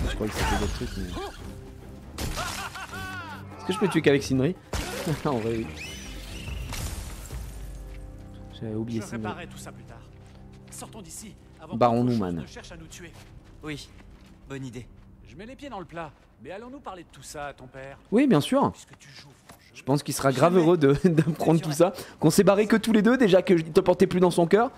Je crois que ça fait d'autres trucs, mais... Est-ce que je peux tuer qu'avec Sindri? En vrai, oui. J'avais oublié Je Sindri. réparerai tout ça plus tard. Sortons d'ici avant Baron qu'autre chose Newman. ne cherche à nous tuer. Oui, bonne idée. Je mets les pieds dans le plat. Mais allons-nous parler de tout ça à ton père? Oui, bien sûr. Puisque tu joues franc jeu. Je pense qu'il sera grave heureux d'apprendre tout ça. Qu'on s'est barré que tous les deux, déjà que je te portais plus dans son cœur.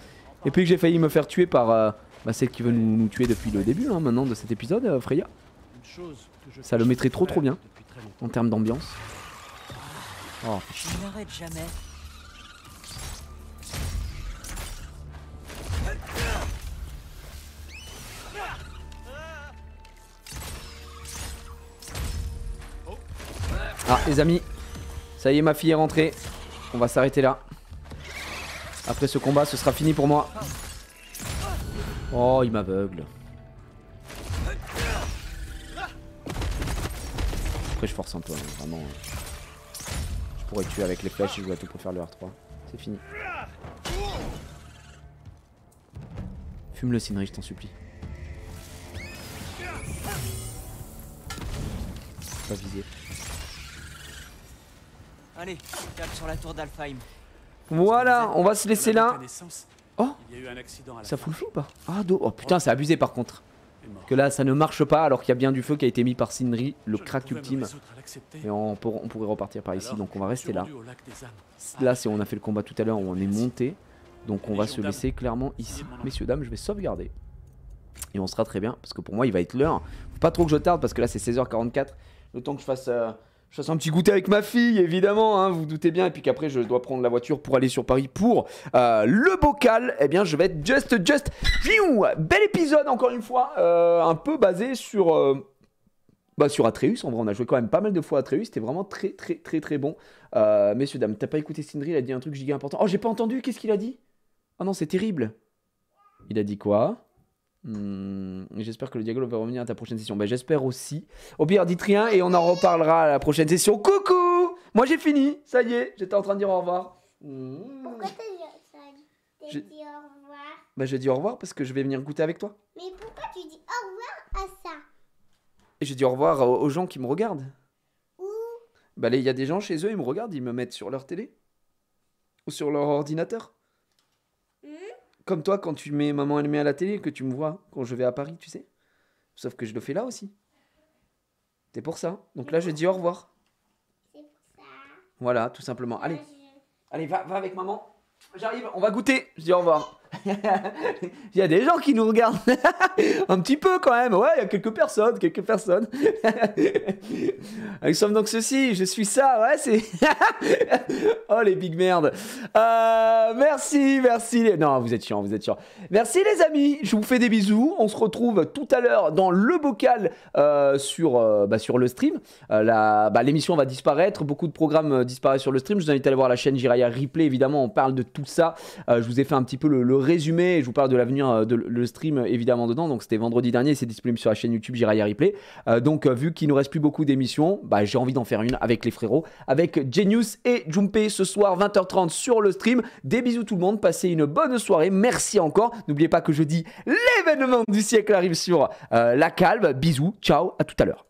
Et puis que j'ai failli me faire tuer par celle qui veut nous tuer depuis le début, hein, maintenant, de cet épisode, Freya. Une chose que je Ça le cache mettrait de ton trop bien. père depuis très longtemps. En termes d'ambiance. Oh. Je n'arrête jamais. Ah, les amis. Ça y est, ma fille est rentrée. On va s'arrêter là. Après ce combat, ce sera fini pour moi. Oh, il m'aveugle. Après, je force un peu, hein, vraiment. Je pourrais tuer avec les flèches et je dois tout pour faire le R3. C'est fini. Fume le Sindri, je t'en supplie. Pas visé. Allez, tape sur la tour d'Alfheim. Voilà, on va se laisser là. Oh, Il y a eu un accident à la ça fin. fout le feu ou pas? Ah, oh putain, c'est abusé par contre. Il est mort. Que là, ça ne marche pas alors qu'il y a bien du feu qui a été mis par Sindri, le Je ne crack pouvais me ultime. résoudre à l'accepter. Et on pourrait repartir par ici, Alors, donc on va je me rester suis là. rendu au lac des âmes. Là, c'est on a fait le combat tout à l'heure où on est monté. Donc on va se Légion laisser d'âmes. clairement ici. Essayez de m'en Messieurs, dames, je vais sauvegarder. Et on sera très bien, parce que pour moi, il va être l'heure. Faut pas trop que je tarde, parce que là, c'est 16h44. Le temps que je fasse un petit goûter avec ma fille, évidemment, hein, vous vous doutez bien. Et puis qu'après, je dois prendre la voiture pour aller sur Paris pour le bocal. Eh bien, je vais être just. Bel épisode, encore une fois. Un peu basé sur... sur Atreus, en vrai, on a joué quand même pas mal de fois Atreus, c'était vraiment très bon. Messieurs, dames, t'as pas écouté Sindri, il a dit un truc giga important. Oh, j'ai pas entendu, qu'est-ce qu'il a dit? Oh non, c'est terrible. Il a dit quoi? J'espère que le dialogue va revenir à ta prochaine session. J'espère aussi. Au pire, dites rien et on en reparlera à la prochaine session. Coucou! Moi j'ai fini, ça y est, j'étais en train de dire au revoir. Pourquoi t'as dit au revoir? Je dis au revoir parce que je vais venir goûter avec toi. Mais pourquoi tu dis au revoir à ça? Et je dis au revoir aux gens qui me regardent. Où? Là, il y a des gens chez eux, ils me regardent, ils me mettent sur leur télé. Ou sur leur ordinateur. Comme toi, quand tu mets maman allumée à la télé, que tu me vois quand je vais à Paris, tu sais. Sauf que je le fais là aussi. C'est pour ça. Donc là, je dis au revoir. C'est pour ça. Voilà, tout simplement. Allez, allez, va avec maman. J'arrive, on va goûter. Je dis au revoir. Il y a des gens qui nous regardent. Un petit peu quand même. Ouais, il y a quelques personnes. Nous sommes donc ceci, je suis ça. Ouais, c'est... Oh, les big merdes. Merci. Non, vous êtes chiants. Merci les amis, je vous fais des bisous. On se retrouve tout à l'heure dans le bocal sur le stream. L'émission va disparaître. Beaucoup de programmes disparaissent sur le stream. Je vous invite à aller voir la chaîne Jiraya Replay. Évidemment, on parle de tout ça. Je vous ai fait un petit peu le résumé et je vous parle de l'avenir de le stream évidemment dedans. Donc c'était vendredi dernier, c'est disponible sur la chaîne YouTube Jiraya Replay. Donc vu qu'il nous reste plus beaucoup d'émissions, j'ai envie d'en faire une avec les frérots, avec Genius et Junpei ce soir 20h30 sur le stream. Des bisous tout le monde, passez une bonne soirée, merci encore. N'oubliez pas que jeudi l'événement du siècle arrive sur la calme. Bisous, ciao, à tout à l'heure.